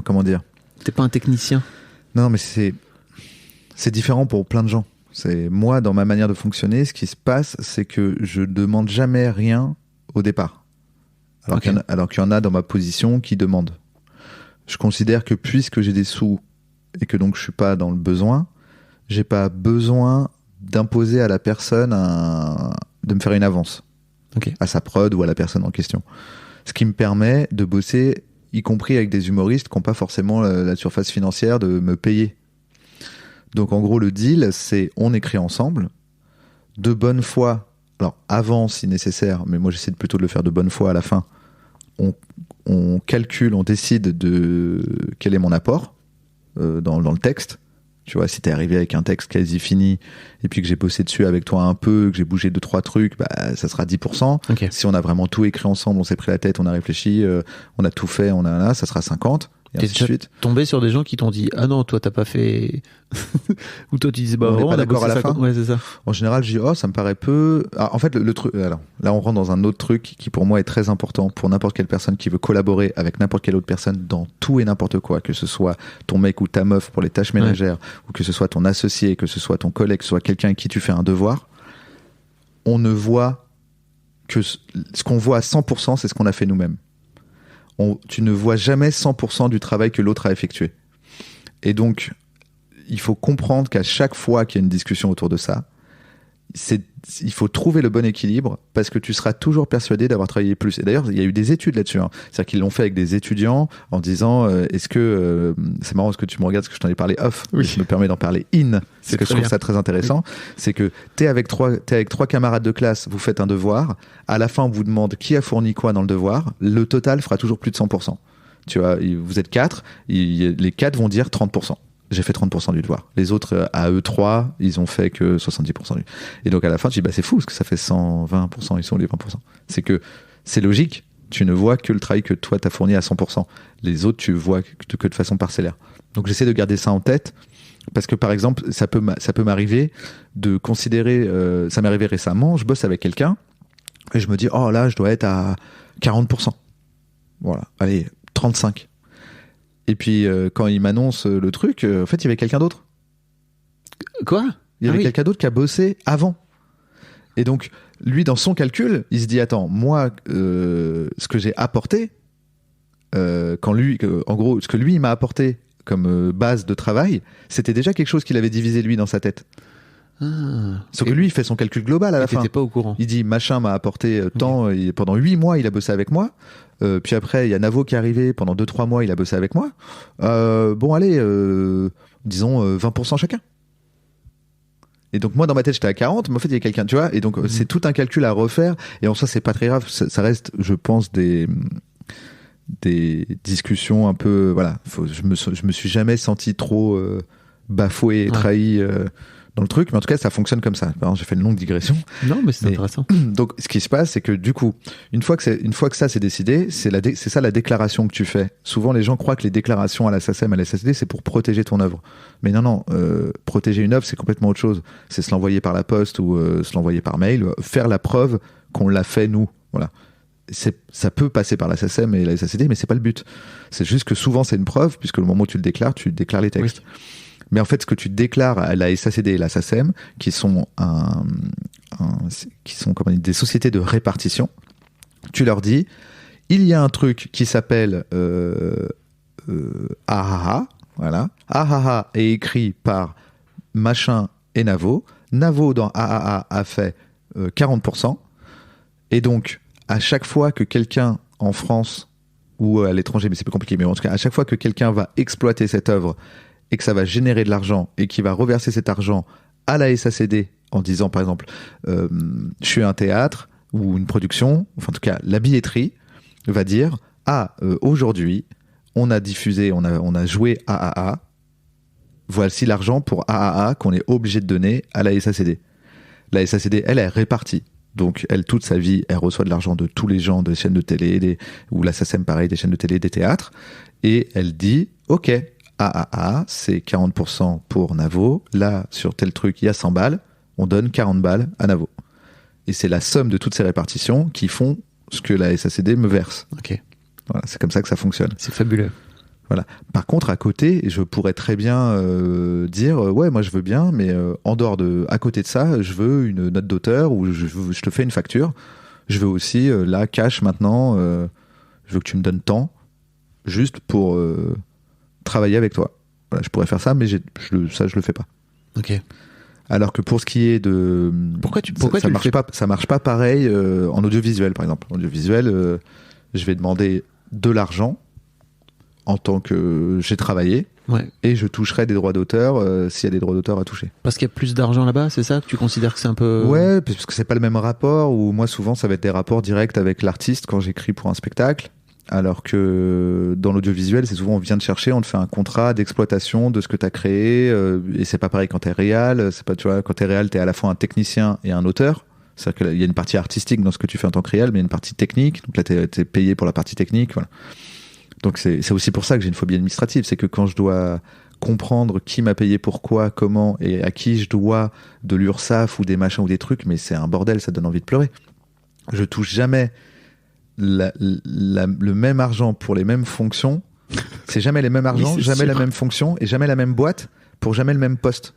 comment dire ? T'es pas un technicien ? Non, mais c'est différent pour plein de gens. C'est moi, dans ma manière de fonctionner, ce qui se passe, c'est que je demande jamais rien au départ. Alors qu'il y en a dans ma position qui demandent. Je considère que puisque j'ai des sous et que donc je suis pas dans le besoin, j'ai pas besoin d'imposer à la personne de me faire une avance. À sa prod ou à la personne en question. Ce qui me permet de bosser, y compris avec des humoristes qui n'ont pas forcément la surface financière de me payer. Donc en gros, le deal, c'est on écrit ensemble, de bonne foi, alors avant si nécessaire, mais moi j'essaie plutôt de le faire de bonne foi à la fin, on calcule, on décide de quel est mon apport dans le texte. Tu vois, si t'es arrivé avec un texte quasi fini et puis que j'ai bossé dessus avec toi un peu, que j'ai bougé 2-3 trucs, bah, ça sera 10%. Si on a vraiment tout écrit ensemble, on s'est pris la tête, on a réfléchi, on a tout fait, ça sera 50%. T'es déjà tombé sur des gens qui t'ont dit ah non, toi t'as pas fait ou toi tu disais bah on est pas d'accord à la fin. Ouais, c'est ça. En général, je dis ça me paraît peu. En fait, le truc. Alors, là, on rentre dans un autre truc qui pour moi est très important pour n'importe quelle personne qui veut collaborer avec n'importe quelle autre personne dans tout et n'importe quoi, que ce soit ton mec ou ta meuf pour les tâches ménagères, ou que ce soit ton associé, que ce soit ton collègue, que ce soit quelqu'un avec qui tu fais un devoir. On ne voit que ce qu'on voit à 100%, c'est ce qu'on a fait nous-mêmes. Tu ne vois jamais 100% du travail que l'autre a effectué. Et donc, il faut comprendre qu'à chaque fois qu'il y a une discussion autour de ça, il faut trouver le bon équilibre parce que tu seras toujours persuadé d'avoir travaillé plus. Et d'ailleurs, il y a eu des études là-dessus. C'est-à-dire qu'ils l'ont fait avec des étudiants en disant est-ce que c'est marrant parce que tu me regardes parce que je t'en ai parlé off. Oui. Je me permets d'en parler in. C'est que je trouve ça très intéressant. Oui. C'est que t'es avec trois camarades de classe, vous faites un devoir. À la fin, on vous demande qui a fourni quoi dans le devoir. Le total fera toujours plus de 100%. Tu vois, vous êtes 4, les 4 vont dire 30%. J'ai fait 30% du devoir. Les autres, à eux 3, ils ont fait que 70%. Et donc à la fin, je dis, c'est fou, parce que ça fait 120%, ils sont les 20%. C'est que c'est logique, tu ne vois que le travail que toi t'as fourni à 100%. Les autres, tu vois que de façon parcellaire. Donc j'essaie de garder ça en tête, parce que par exemple, ça peut m'arriver de considérer, ça m'est arrivé récemment, je bosse avec quelqu'un, et je me dis, oh là, je dois être à 40%. Voilà, allez, 35%. Et puis, quand il m'annonce le truc, en fait, il y avait quelqu'un d'autre. Quoi ? Il y avait quelqu'un d'autre qui a bossé avant. Et donc, lui, dans son calcul, il se dit, attends, moi, ce que j'ai apporté, en gros, ce que lui, il m'a apporté comme base de travail, c'était déjà quelque chose qu'il avait divisé, lui, dans sa tête. Sauf que lui, il fait son calcul global à la fin. T'étais pas au courant. Il dit, machin m'a apporté tant, et pendant 8 mois, il a bossé avec moi. Puis après, il y a Navo qui est arrivé, pendant 2-3 mois, il a bossé avec moi. Bon, allez, disons 20% chacun. Et donc, moi, dans ma tête, j'étais à 40, mais en fait, il y a quelqu'un, tu vois. Et donc, c'est tout un calcul à refaire. Et en soi, c'est pas très grave. Ça reste, je pense, des discussions un peu, voilà. Je me suis jamais senti trop bafoué et trahi dans le truc, mais en tout cas ça fonctionne comme ça. Pardon, j'ai fait une longue digression. Non, mais c'est intéressant. Donc ce qui se passe, c'est que du coup, une fois que ça c'est décidé, c'est ça la déclaration que tu fais. Souvent les gens croient que les déclarations à la SACEM, à la SACD, c'est pour protéger ton œuvre. Mais non, protéger une œuvre, c'est complètement autre chose. C'est se l'envoyer par la poste ou se l'envoyer par mail, faire la preuve qu'on l'a fait nous. Voilà. Ça peut passer par la SACEM et la SACD, mais c'est pas le but. C'est juste que souvent c'est une preuve, puisque le moment où tu déclares les textes. Oui. Mais en fait, ce que tu déclares à la SACD et la SACEM, qui sont comme on dit, des sociétés de répartition, tu leur dis, il y a un truc qui s'appelle AHA, voilà. AHA est écrit par machin et Navo. Navo dans AHA a fait 40%. Et donc, à chaque fois que quelqu'un en France ou à l'étranger, mais c'est plus compliqué, mais en tout cas, à chaque fois que quelqu'un va exploiter cette œuvre et que ça va générer de l'argent et qui va reverser cet argent à la SACD en disant, par exemple, je suis un théâtre ou une production, enfin en tout cas la billetterie va dire, aujourd'hui, on a diffusé, on a joué AAA, voici l'argent pour AAA qu'on est obligé de donner à la SACD. La SACD, elle est répartie. Donc, elle, toute sa vie, elle reçoit de l'argent de tous les gens des chaînes de télé, ou la SACEM, pareil, des chaînes de télé, des théâtres. Et elle dit, OK, AAA, c'est 40% pour Navo. Là, sur tel truc, il y a 100 balles. On donne 40 balles à Navo. Et c'est la somme de toutes ces répartitions qui font ce que la SACD me verse. OK. Voilà, c'est comme ça que ça fonctionne. C'est fabuleux. Voilà. Par contre, à côté, je pourrais très bien dire ouais, moi je veux bien, mais à côté de ça, je veux une note d'auteur ou je te fais une facture. Je veux aussi, là, cash maintenant, je veux que tu me donnes tant, juste pour travailler avec toi. Voilà, je pourrais faire ça, mais je le fais pas. Ok. Alors que pour ce qui est de... Pourquoi tu ça le marche fais pas, ça marche pas pareil en audiovisuel, par exemple. En audiovisuel, je vais demander de l'argent en tant que j'ai travaillé, et je toucherai des droits d'auteur s'il y a des droits d'auteur à toucher. Parce qu'il y a plus d'argent là-bas, c'est ça que tu considères que c'est un peu... Ouais, parce que c'est pas le même rapport, ou moi souvent ça va être des rapports directs avec l'artiste quand j'écris pour un spectacle, alors que dans l'audiovisuel, c'est souvent on vient te chercher, on te fait un contrat d'exploitation de ce que tu as créé, et c'est pas pareil quand t'es réal, c'est pas, tu vois, quand t'es réal, t'es à la fois un technicien et un auteur. C'est-à-dire qu'il y a une partie artistique dans ce que tu fais en tant que réal, mais il y a une partie technique, donc là t'es payé pour la partie technique, voilà. Donc c'est aussi pour ça que j'ai une phobie administrative, c'est que quand je dois comprendre qui m'a payé pourquoi, comment, et à qui je dois de l'URSSAF ou des machins ou des trucs, mais c'est un bordel, ça donne envie de pleurer. Je touche jamais le même argent pour les mêmes fonctions, c'est jamais les mêmes argents, Oui, jamais sûr. la même fonction, et jamais la même boîte, pour jamais le même poste.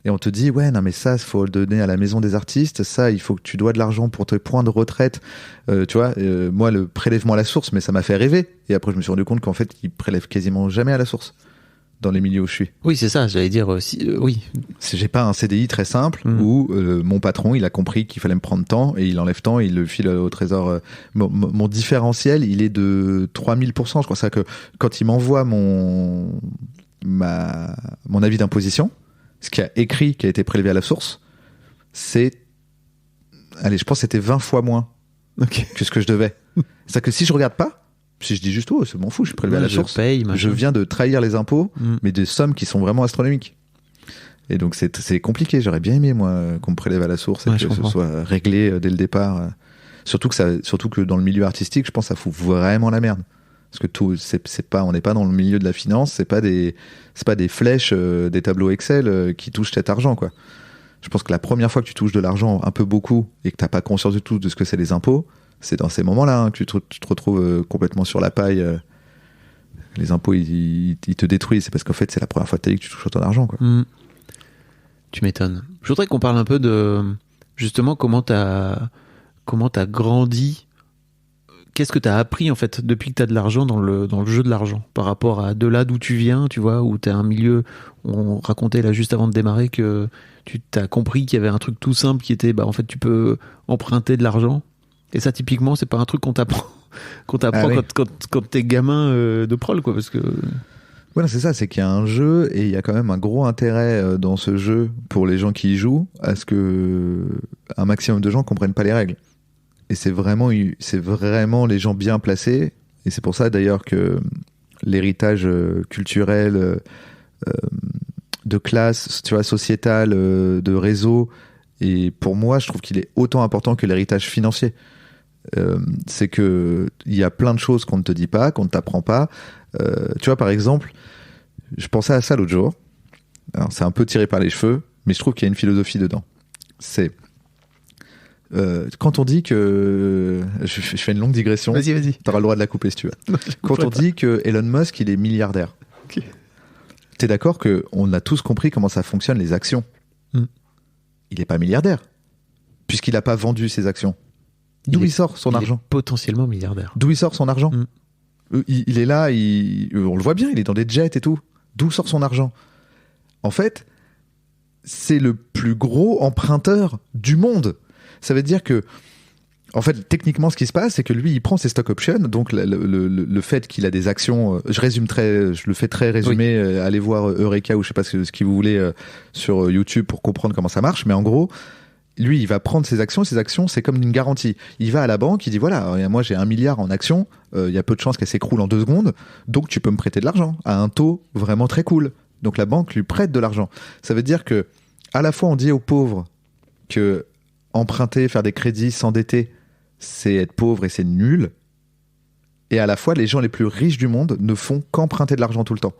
Et on te dit, ouais, non, mais ça, il faut le donner à la maison des artistes. Ça, il faut que tu dois de l'argent pour tes points de retraite. Tu vois, moi, le prélèvement à la source, mais ça m'a fait rêver. Et après, je me suis rendu compte qu'en fait, ils prélèvent quasiment jamais à la source dans les milieux où je suis. Oui, c'est ça, j'allais dire, oui. J'ai pas un CDI très simple où mon patron, il a compris qu'il fallait me prendre tant et il enlève tant et il le file au trésor. Mon différentiel, il est de 3000%. Je crois ça que quand il m'envoie mon avis d'imposition, ce qui a écrit, qui a été prélevé à la source, c'est, allez, je pense que c'était 20 fois moins que ce que je devais. C'est-à-dire que si je regarde pas, si je dis juste, oh, c'est m'en fou, je suis prélevé à la source, je viens de trahir les impôts, mais des sommes qui sont vraiment astronomiques. Et donc c'est compliqué. J'aurais bien aimé, moi, qu'on me prélève à la source et que ce soit réglé dès le départ. Surtout que dans le milieu artistique, je pense que ça fout vraiment la merde. Parce que tout, c'est pas, on n'est pas dans le milieu de la finance, c'est pas des flèches, des tableaux Excel qui touchent cet argent, quoi. Je pense que la première fois que tu touches de l'argent un peu beaucoup et que t'as pas conscience du tout de ce que c'est les impôts, c'est dans ces moments-là que tu te retrouves complètement sur la paille. Les impôts, ils te détruisent. C'est parce qu'en fait, c'est la première fois de ta vie que tu touches autant d'argent, quoi. Tu m'étonnes. Je voudrais qu'on parle un peu de, justement, comment t'as grandi. Qu'est-ce que tu as appris en fait depuis que tu as de l'argent dans le jeu de l'argent par rapport à de là d'où tu viens, tu vois, où tu as un milieu, on racontait là juste avant de démarrer que tu t'as compris qu'il y avait un truc tout simple qui était, bah en fait tu peux emprunter de l'argent, et ça typiquement c'est pas un truc qu'on t'apprend oui. quand t'es gamin de prol, quoi, parce que... Voilà, c'est ça, c'est qu'il y a un jeu et il y a quand même un gros intérêt dans ce jeu pour les gens qui y jouent à ce que un maximum de gens comprennent pas les règles. Et c'est vraiment les gens bien placés. Et c'est pour ça d'ailleurs que l'héritage culturel, de classe, tu vois, sociétal, de réseau, et pour moi, je trouve qu'il est autant important que l'héritage financier. C'est que il y a plein de choses qu'on ne te dit pas, qu'on ne t'apprend pas. Tu vois, par exemple, je pensais à ça l'autre jour. Alors, c'est un peu tiré par les cheveux, mais je trouve qu'il y a une philosophie dedans. C'est quand on dit que... Je fais une longue digression. Vas-y. T'auras le droit de la couper si tu veux. Quand on dit que Elon Musk, il est milliardaire. Okay. T'es d'accord qu'on a tous compris comment ça fonctionne, les actions. Il n'est pas milliardaire, puisqu'il n'a pas vendu ses actions. D'où il sort son argent? Il est potentiellement milliardaire. D'où il sort son argent? Il est là, on le voit bien, il est dans des jets et tout. D'où sort son argent? En fait, c'est le plus gros emprunteur du monde. Ça veut dire que, en fait, techniquement, ce qui se passe, c'est que lui, il prend ses stock options, donc le fait qu'il a des actions, je le fais très résumé, allez voir Eureka ou je sais pas ce que vous voulez sur YouTube pour comprendre comment ça marche, mais en gros, lui, il va prendre ses actions, c'est comme une garantie. Il va à la banque, il dit voilà, moi j'ai 1 milliard en actions, il y a peu de chances qu'elle s'écroule en 2 secondes, donc tu peux me prêter de l'argent à un taux vraiment très cool. Donc la banque lui prête de l'argent. Ça veut dire que, à la fois, on dit aux pauvres que emprunter, faire des crédits, s'endetter, c'est être pauvre et c'est nul. Et à la fois, les gens les plus riches du monde ne font qu'emprunter de l'argent tout le temps,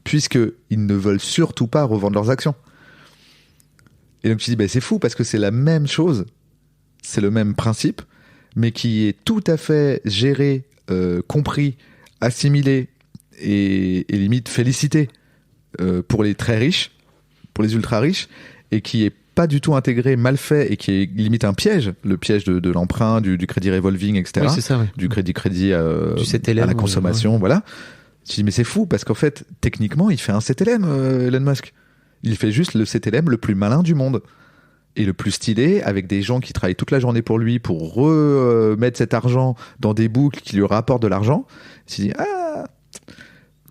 puisqu'ils ne veulent surtout pas revendre leurs actions. Et donc tu dis, c'est fou, parce que c'est la même chose, c'est le même principe, mais qui est tout à fait géré, compris, assimilé et limite félicité pour les très riches, pour les ultra riches, et qui est pas du tout intégré, mal fait et qui est limite un piège, le piège de l'emprunt, du crédit revolving, etc. Oui, c'est ça, oui. Du crédit Du CTLM, à la consommation, voilà. Je dis mais c'est fou parce qu'en fait, techniquement, il fait un CTLM, Elon Musk. Il fait juste le CTLM le plus malin du monde. Et le plus stylé, avec des gens qui travaillent toute la journée pour lui pour remettre cet argent dans des boucles qui lui rapportent de l'argent. Tu dis,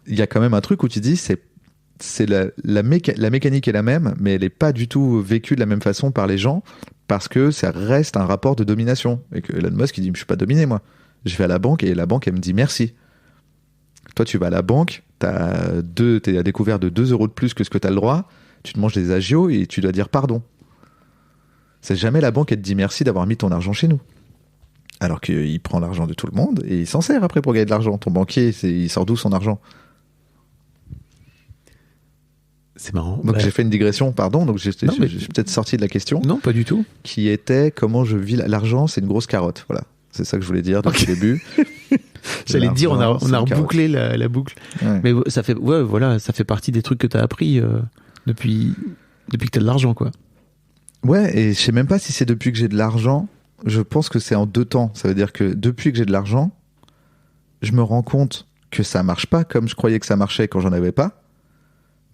il y a quand même un truc où tu dis, la mécanique est la même, mais elle n'est pas du tout vécue de la même façon par les gens parce que ça reste un rapport de domination. Et que Elon Musk, il dit, je suis pas dominé, moi. Je vais à la banque et la banque, elle me dit merci. Toi, tu vas à la banque, t'es à découvert de 2 € de plus que ce que t'as le droit, tu te manges des agios et tu dois dire pardon. C'est jamais la banque qui te dit merci d'avoir mis ton argent chez nous. Alors qu'il prend l'argent de tout le monde et il s'en sert après pour gagner de l'argent. Ton banquier, il sort d'où son argent? C'est marrant. Donc j'ai fait une digression, pardon, donc j'ai peut-être sorti de la question. Non, pas du tout. Qui était comment je vis l'argent, c'est une grosse carotte. Voilà, c'est ça que je voulais dire depuis le début. J'allais te dire, on a rebouclé la boucle. Ouais. Mais ça fait, voilà, ça fait partie des trucs que tu as appris depuis que tu as de l'argent, quoi. Ouais, et je sais même pas si c'est depuis que j'ai de l'argent. Je pense que c'est en 2 temps. Ça veut dire que depuis que j'ai de l'argent, je me rends compte que ça marche pas comme je croyais que ça marchait quand j'en avais pas.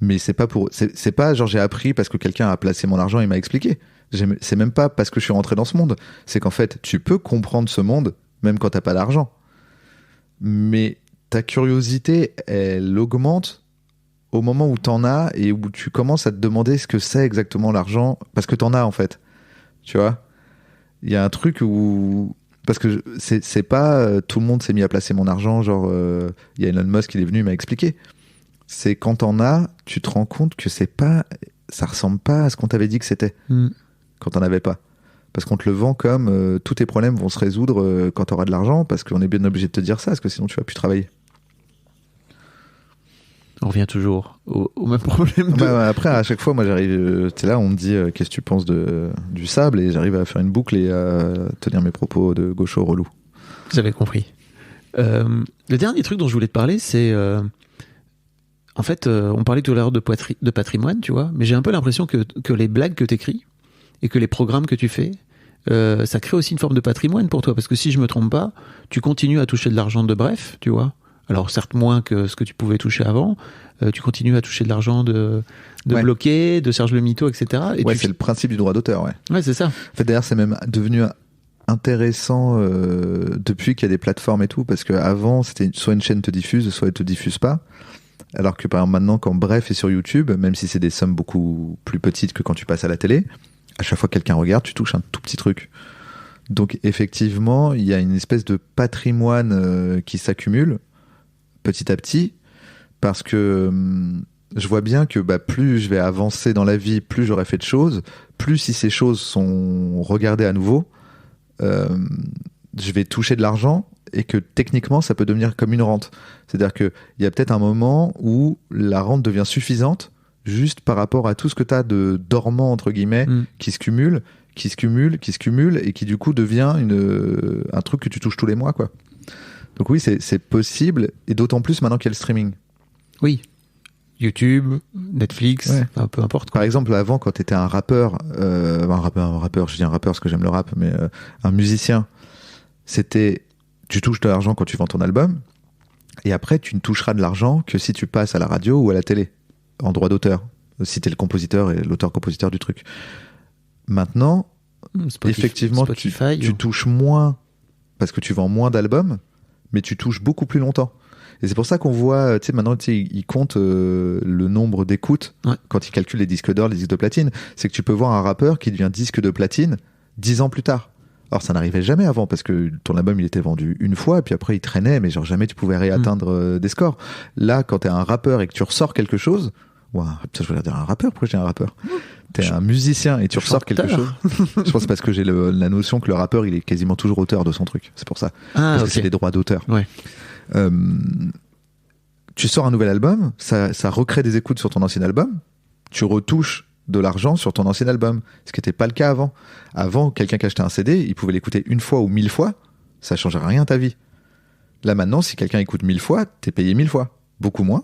Mais c'est pas genre j'ai appris parce que quelqu'un a placé mon argent et m'a expliqué. C'est même pas parce que je suis rentré dans ce monde. C'est qu'en fait, tu peux comprendre ce monde même quand t'as pas d'argent. Mais ta curiosité, elle augmente au moment où t'en as et où tu commences à te demander ce que c'est exactement l'argent, parce que t'en as en fait. Tu vois ? Il y a un truc où... Parce que c'est pas tout le monde s'est mis à placer mon argent, genre il y a Elon Musk qui est venu, il m'a expliqué. C'est quand t'en as, tu te rends compte que ça ressemble pas à ce qu'on t'avait dit que c'était quand t'en avais pas. Parce qu'on te le vend comme tous tes problèmes vont se résoudre quand t'auras de l'argent, parce qu'on est bien obligé de te dire ça, parce que sinon tu vas plus travailler. On revient toujours au même problème. Après, à chaque fois, moi j'arrive, tu sais là, on me dit qu'est-ce que tu penses du sable, et j'arrive à faire une boucle et à tenir mes propos de gaucho relou. J'avais compris. Le dernier truc dont je voulais te parler, c'est en fait, on parlait tout à l'heure de patrimoine, tu vois, mais j'ai un peu l'impression que les blagues que t'écris et que les programmes que tu fais, ça crée aussi une forme de patrimoine pour toi, parce que si je me trompe pas, tu continues à toucher de l'argent de Bref, tu vois. Alors certes moins que ce que tu pouvais toucher avant, tu continues à toucher de l'argent de Bloqué, de Serge Le Mito, etc. Et ouais, c'est le principe du droit d'auteur, ouais. Ouais, c'est ça. En fait, d'ailleurs, c'est même devenu intéressant depuis qu'il y a des plateformes et tout, parce qu'avant, c'était soit une chaîne te diffuse, soit elle te diffuse pas. Alors que par exemple maintenant, quand Bref est sur YouTube, même si c'est des sommes beaucoup plus petites que quand tu passes à la télé, à chaque fois que quelqu'un regarde, tu touches un tout petit truc. Donc effectivement, il y a une espèce de patrimoine qui s'accumule petit à petit, parce que je vois bien que plus je vais avancer dans la vie, plus j'aurai fait de choses, plus si ces choses sont regardées à nouveau, je vais toucher de l'argent, et que techniquement ça peut devenir comme une rente. C'est-à-dire qu'il y a peut-être un moment où la rente devient suffisante juste par rapport à tout ce que tu as de dormant entre guillemets qui se cumule, et qui du coup devient un truc que tu touches tous les mois, quoi. Donc oui, c'est possible, et d'autant plus maintenant qu'il y a le streaming. Oui. YouTube, Netflix, ouais. Enfin, peu importe, quoi. Par exemple, avant, quand tu étais un rappeur, je dis un rappeur parce que j'aime le rap, mais un musicien, c'était tu touches de l'argent quand tu vends ton album, et après tu ne toucheras de l'argent que si tu passes à la radio ou à la télé, en droit d'auteur, si t'es le compositeur et l'auteur-compositeur du truc. Maintenant, effectivement, tu touches moins parce que tu vends moins d'albums, mais tu touches beaucoup plus longtemps. Et c'est pour ça qu'on voit, tu sais, maintenant, ils comptent le nombre d'écoutes quand ils calculent les disques d'or, les disques de platine. C'est que tu peux voir un rappeur qui devient disque de platine 10 ans plus tard. Alors, ça n'arrivait jamais avant, parce que ton album, il était vendu une fois, et puis après, il traînait, mais genre jamais tu pouvais réatteindre des scores. Là, quand t'es un rappeur et que tu ressors quelque chose, putain, je voulais dire un rappeur, pourquoi je dis un rappeur? T'es un musicien et tu ressors quelque chose. Je pense parce que j'ai la notion que le rappeur, il est quasiment toujours auteur de son truc. C'est pour ça. Parce que c'est les droits d'auteur. Ouais. Tu sors un nouvel album, ça recrée des écoutes sur ton ancien album, tu retouches de l'argent sur ton ancien album, ce qui n'était pas le cas avant. Avant, quelqu'un qui achetait un CD, il pouvait l'écouter 1 fois ou 1000 fois, ça ne changerait rien à ta vie. Là maintenant, si quelqu'un écoute 1000 fois, t'es payé 1000 fois. Beaucoup moins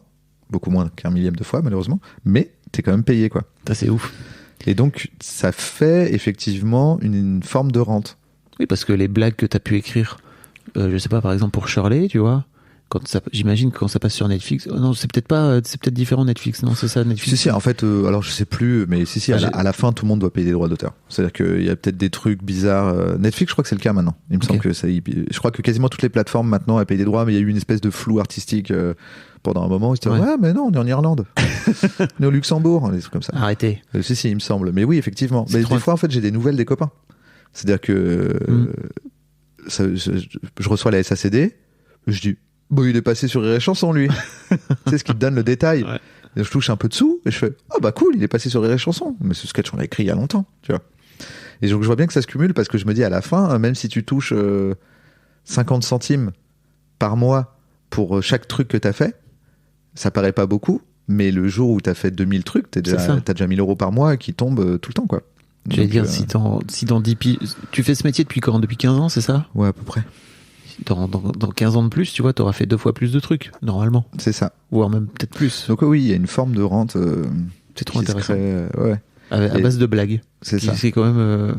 qu'un millième de fois malheureusement, mais t'es quand même payé, quoi. Ça, c'est ouf. Et donc, ça fait effectivement une forme de rente. Oui, parce que les blagues que tu as pu écrire, je sais pas, par exemple pour Shirley, tu vois, j'imagine que quand ça passe sur Netflix, non, c'est peut-être différent Netflix, non, c'est ça Netflix. Si, en fait, alors je sais plus, mais si, à la fin, tout le monde doit payer des droits d'auteur. C'est-à-dire qu'il y a peut-être des trucs bizarres. Netflix, je crois que c'est le cas maintenant. Il me semble que je crois que quasiment toutes les plateformes maintenant elles payent des droits, mais il y a eu une espèce de flou artistique pendant un moment. Ils se disaient, ouais, mais non, on est en Irlande. On est au Luxembourg, des trucs comme ça. Arrêtez. Si, il me semble. Mais oui, effectivement. Mais des fois, en fait, j'ai des nouvelles des copains. C'est-à-dire que je reçois la SACD, je dis, bon, il est passé sur Rire et Chanson, lui. C'est ce qui te donne le détail. Ouais. Et je touche un peu de sous et je fais, ah bah cool, il est passé sur Rire et Chanson. Mais ce sketch, on l'a écrit il y a longtemps, tu vois. Et donc je vois bien que ça se cumule parce que je me dis à la fin, même si tu touches 50 centimes par mois pour chaque truc que t'as fait, ça paraît pas beaucoup, mais le jour où t'as fait 2000 trucs, t'as déjà 1000 euros par mois qui tombent tout le temps, quoi. J'allais dire, si dans 10 tu fais ce métier depuis quand? Depuis 15 ans, c'est ça? Ouais, à peu près. Dans 15 ans de plus, tu vois, t'auras fait 2 fois plus de trucs, normalement. C'est ça. Voire même peut-être plus. Donc oui, il y a une forme de rente c'est trop intéressant. Ouais. À base de blagues. C'est ça. C'est quand même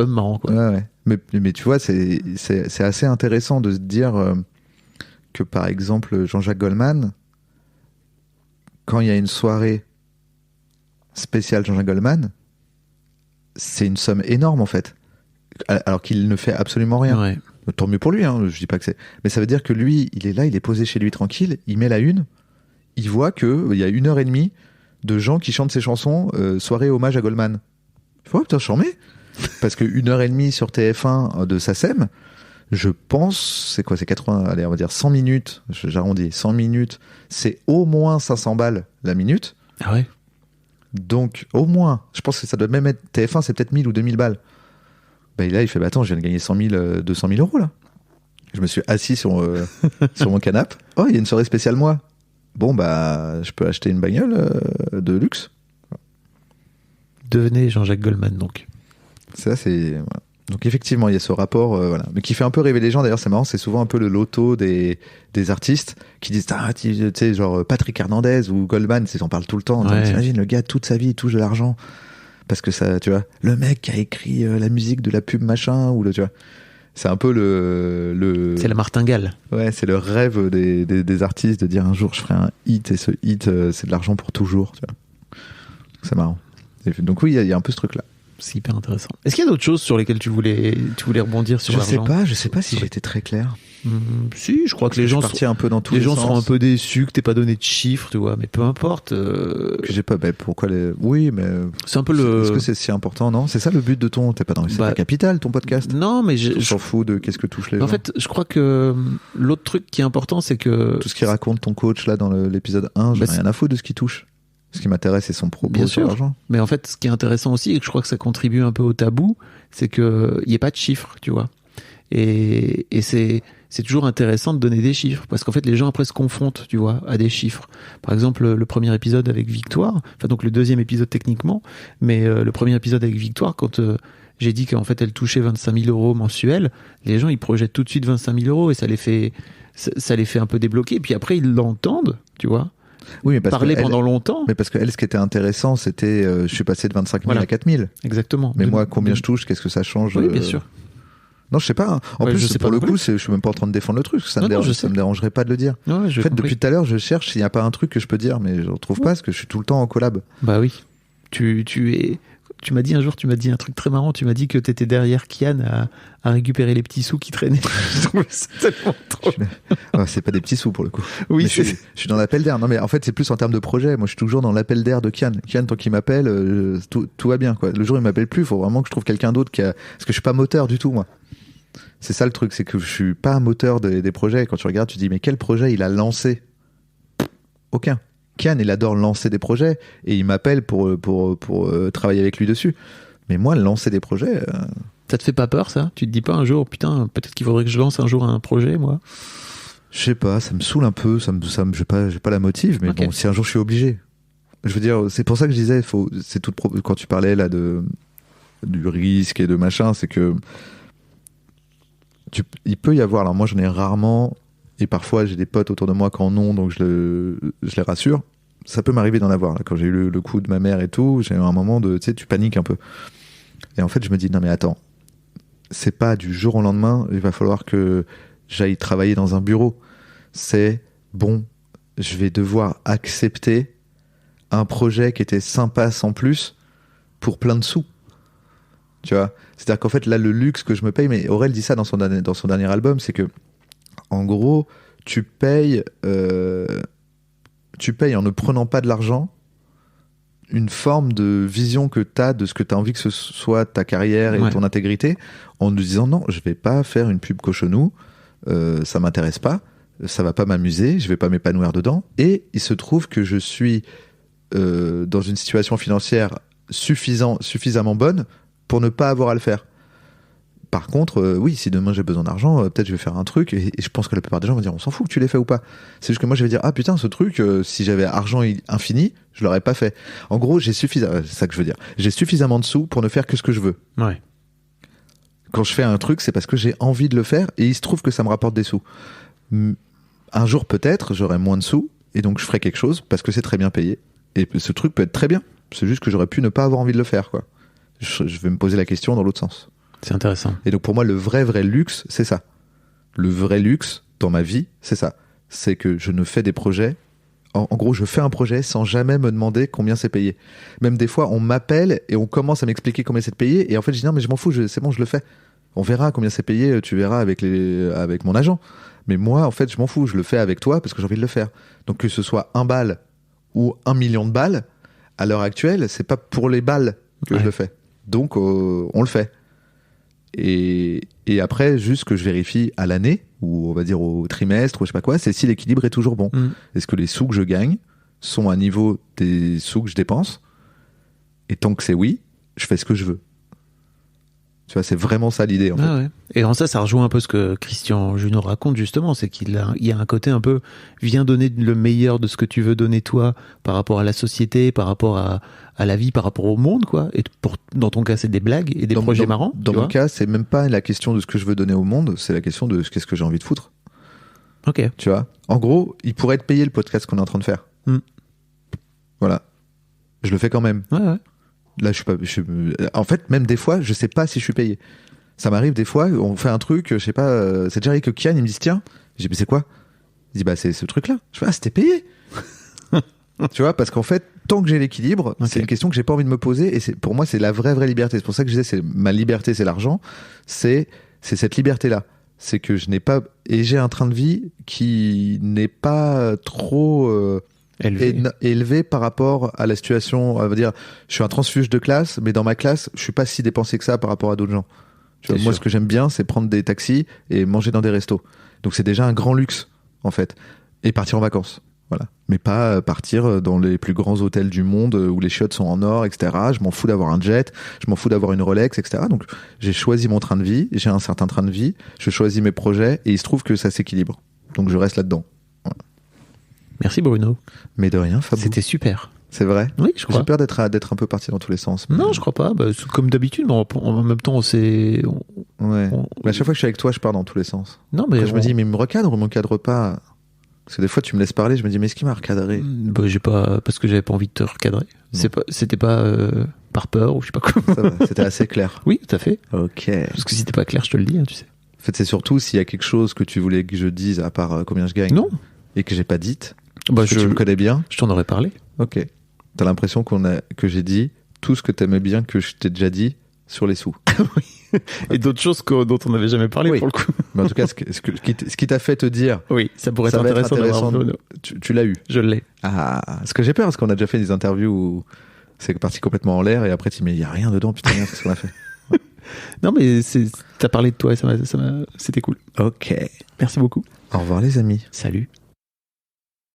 marrant, quoi. Ouais. Mais tu vois, c'est assez intéressant de se dire que, par exemple, Jean-Jacques Goldman, quand il y a une soirée spéciale Jean-Jacques Goldman, c'est une somme énorme, en fait. Alors qu'il ne fait absolument rien. Ouais. Tant mieux pour lui, hein, je dis pas que c'est. Mais ça veut dire que lui, il est là, il est posé chez lui tranquille, il met la une, il voit qu'il y a 1h30 de gens qui chantent ses chansons, soirée hommage à Goldman. Il faut, oh putain, j'en mets. Parce que 1h30 sur TF1 de SACEM, je pense, c'est quoi, c'est 80, allez, on va dire 100 minutes, j'arrondis, 100 minutes, c'est au moins 500 balles la minute. Ah ouais? Donc, au moins, je pense que ça doit même être, TF1, c'est peut-être 1000 ou 2000 balles. Bah là, il fait, bah attends, je viens de gagner 200 000 euros là. Je me suis assis sur mon canapé. Oh, il y a une soirée spéciale moi. Bon, bah, je peux acheter une bagnole de luxe. Devenez Jean-Jacques Goldman, donc. Ça, c'est. Voilà. Donc, effectivement, il y a ce rapport, voilà. Mais qui fait un peu rêver les gens. D'ailleurs, c'est marrant, c'est souvent un peu le loto des artistes qui disent, ah, tu sais, genre Patrick Hernandez ou Goldman, ils en parlent tout le temps. Ouais. T'imagines, le gars, toute sa vie, il touche de l'argent. Parce que ça, tu vois, le mec qui a écrit la musique de la pub machin, ou tu vois, c'est un peu le. C'est la martingale. Ouais, c'est le rêve des artistes de dire un jour je ferai un hit et ce hit, c'est de l'argent pour toujours, tu vois. C'est marrant. Donc oui, il y a un peu ce truc-là. C'est hyper intéressant. Est-ce qu'il y a d'autres choses sur lesquelles tu voulais rebondir sur l'argent? Je sais pas si j'étais très clair. Si, je crois que les gens un peu dans tous les gens sens. seront un peu déçus que t'aies pas donné de chiffres, tu vois, mais peu importe. Que j'ai pas, pourquoi Oui, mais. C'est un peu Est-ce que c'est si important, non? C'est ça le but de t'es pas dans c'est Capital, ton podcast? Non, mais je s'en fous de qu'est-ce que touchent les gens. En fait, je crois que l'autre truc qui est important, c'est que. Tout ce qu'il raconte ton coach, là, dans l'épisode 1, j'ai rien à foutre de ce qu'il touche. Ce qui m'intéresse, c'est son propos. Bien sur sûr. l'argent. Mais en fait, ce qui est intéressant aussi, et que je crois que ça contribue un peu au tabou, c'est qu'il n'y ait pas de chiffres, tu vois. Et c'est toujours intéressant de donner des chiffres, parce qu'en fait, les gens après se confrontent, tu vois, à des chiffres. Par exemple, le premier épisode avec Victoire, enfin donc le deuxième épisode techniquement, mais le premier épisode avec Victoire, quand j'ai dit qu'en fait elle touchait 25 000 euros mensuels, les gens ils projettent tout de suite 25 000 euros et ça les fait un peu débloquer. Et puis après ils l'entendent, tu vois. Oui, mais parler pendant longtemps. Mais parce que elle, ce qui était intéressant, c'était je suis passé de 25 000 à 4 000. Exactement. Mais moi, combien je touche, qu'est-ce que ça change? Oui, bien sûr. Non, je sais pas. En plus, pour le coup, je suis même pas en train de défendre le truc. Ça me dérangerait pas de le dire. Ouais, en fait, depuis tout à l'heure, je cherche s'il n'y a pas un truc que je peux dire, mais je ne trouve pas parce que je suis tout le temps en collab. Bah oui. Tu m'as dit un jour, tu m'as dit un truc très marrant. Tu m'as dit que t'étais derrière Kian à récupérer les petits sous qui traînaient. Je trouvais ça tellement trop. C'est pas des petits sous pour le coup. Oui, je suis dans l'appel d'air. Non, mais en fait, c'est plus en termes de projet. Moi, je suis toujours dans l'appel d'air de Kian. Kian, tant qu'il m'appelle, tout va bien, quoi. Le jour où il m'appelle plus, il faut vraiment que je trouve quelqu'un d'autre parce que je suis pas moteur du tout, moi. C'est ça le truc, c'est que je suis pas un moteur des projets. Quand tu regardes, tu dis, mais quel projet il a lancé? Aucun. Kian, il adore lancer des projets et il m'appelle pour travailler avec lui dessus. Mais moi, lancer des projets... Ça te fait pas peur, ça? Tu te dis pas un jour, putain, peut-être qu'il faudrait que je lance un jour un projet, moi? Je sais pas, ça me saoule un peu, j'ai pas la motive, mais bon, si un jour je suis obligé. Je veux dire, c'est pour ça que je disais, quand tu parlais là du risque et de machin, c'est que il peut y avoir, alors moi j'en ai rarement, et parfois j'ai des potes autour de moi qui en ont, donc je les rassure, Ça peut m'arriver d'en avoir. Là. Quand j'ai eu le coup de ma mère et tout, j'ai eu un moment de, tu sais, tu paniques un peu. Et en fait, je me dis, non mais attends, c'est pas du jour au lendemain, il va falloir que j'aille travailler dans un bureau. C'est, bon, je vais devoir accepter un projet qui était sympa sans plus pour plein de sous. Tu vois ? C'est-à-dire qu'en fait, là, le luxe que je me paye, mais Aurel dit ça dans son dernier album, c'est que, en gros, tu payes en ne prenant pas de l'argent une forme de vision que tu as de ce que tu as envie que ce soit ta carrière et ton intégrité, en nous disant non, je vais pas faire une pub cochonou, ça m'intéresse pas, ça va pas m'amuser, je vais pas m'épanouir dedans. Et il se trouve que je suis dans une situation financière suffisamment bonne pour ne pas avoir à le faire. Par contre, oui, si demain j'ai besoin d'argent, peut-être je vais faire un truc, et je pense que la plupart des gens vont dire on s'en fout que tu l'aies fait ou pas. C'est juste que moi je vais dire ah putain, ce truc, si j'avais argent infini, je l'aurais pas fait. En gros, c'est ça que je veux dire. J'ai suffisamment de sous pour ne faire que ce que je veux. Ouais. Quand je fais un truc, c'est parce que j'ai envie de le faire, et il se trouve que ça me rapporte des sous. Un jour peut-être, j'aurai moins de sous, et donc je ferai quelque chose parce que c'est très bien payé. Et ce truc peut être très bien. C'est juste que j'aurais pu ne pas avoir envie de le faire, quoi. Je vais me poser la question dans l'autre sens. C'est intéressant. Et donc pour moi, le vrai luxe, c'est ça. Le vrai luxe dans ma vie, c'est ça. C'est que je ne fais des projets. En gros, je fais un projet sans jamais me demander combien c'est payé. Même des fois, on m'appelle et on commence à m'expliquer combien c'est payé. Et en fait, je dis non, mais je m'en fous, c'est bon, je le fais. On verra combien c'est payé, tu verras avec mon agent. Mais moi, en fait, je m'en fous, je le fais avec toi parce que j'ai envie de le faire. Donc que ce soit 1 balle ou 1 million de balles, à l'heure actuelle, c'est pas pour les balles que je le fais. Donc, on le fait. Et après, juste que je vérifie à l'année, ou on va dire au trimestre, ou je sais pas quoi, c'est si l'équilibre est toujours bon. Est-ce que les sous que je gagne sont à niveau des sous que je dépense ? Et tant que c'est oui, je fais ce que je veux. Tu vois, c'est vraiment ça l'idée, en fait. Ouais. Et en ça rejoint un peu ce que Christian Junod raconte, justement, c'est qu'il y a un côté un peu, viens donner le meilleur de ce que tu veux donner toi, par rapport à la société, par rapport à la vie, par rapport au monde, quoi. Et dans ton cas, c'est des blagues et des projets marrants. Dans mon cas, c'est même pas la question de ce que je veux donner au monde, c'est la question de qu'est-ce que j'ai envie de foutre. Ok. Tu vois, en gros, il pourrait être payé le podcast qu'on est en train de faire. Voilà. Je le fais quand même. Ouais. Là, en fait, même des fois, je sais pas si je suis payé. Ça m'arrive des fois, on fait un truc, je sais pas, c'est déjà arrivé que Kian, il me dit tiens, je dis mais c'est quoi ? Il dit bah c'est ce truc-là. Je fais ah c'était payé. Tu vois, parce qu'en fait, tant que j'ai l'équilibre, c'est une question que j'ai pas envie de me poser, et pour moi c'est la vraie liberté. C'est pour ça que je disais c'est ma liberté, c'est l'argent. C'est cette liberté-là. C'est que je n'ai pas, et j'ai un train de vie qui n'est pas trop élevé par rapport à la situation. On va dire, je suis un transfuge de classe, mais dans ma classe, je suis pas si dépensé que ça par rapport à d'autres gens. Tu vois, moi, ce que j'aime bien, c'est prendre des taxis et manger dans des restos. Donc, c'est déjà un grand luxe, en fait. Et partir en vacances. Voilà. Mais pas partir dans les plus grands hôtels du monde où les chiottes sont en or, etc. Je m'en fous d'avoir un jet, je m'en fous d'avoir une Rolex, etc. Donc, j'ai choisi mon train de vie, j'ai un certain train de vie, je choisis mes projets et il se trouve que ça s'équilibre. Donc, je reste là-dedans. Voilà. Merci Bruno. Mais de rien, Fabou. C'était super. C'est vrai ? Oui, je crois. J'ai peur d'être un peu parti dans tous les sens. Non, je crois pas. Bah, comme d'habitude, mais en même temps, Ouais. Mais à chaque fois que je suis avec toi, je pars dans tous les sens. Non, mais je me dis, mais il me recadre ou il me recadre pas ? Parce que des fois, tu me laisses parler, je me dis, mais est-ce qu'il m'a recadré ? Bah, parce que j'avais pas envie de te recadrer. C'était pas par peur ou je sais pas quoi. Ça va, c'était assez clair. Oui, tout à fait. Ok. Parce que si c'était pas clair, je te le dis, hein, tu sais. En fait, c'est surtout s'il y a quelque chose que tu voulais que je dise, à part combien je gagne. Non. Et que j'ai pas dite. Bah, tu me connais bien. Je t'en aurais parlé. Ok. T'as l'impression que j'ai dit tout ce que t'aimais bien que je t'ai déjà dit sur les sous. Oui. Et d'autres choses dont on n'avait jamais parlé, pour le coup. Mais en tout cas, ce qui t'a fait te dire. Oui, ça pourrait être intéressant. Tu l'as eu. Je l'ai. Ah, ce que j'ai peur, parce qu'on a déjà fait des interviews où c'est parti complètement en l'air et après tu dis, mais il n'y a rien dedans, putain, c'est ce qu'on a fait. Non, mais t'as parlé de toi et c'était cool. Ok. Merci beaucoup. Au revoir les amis. Salut.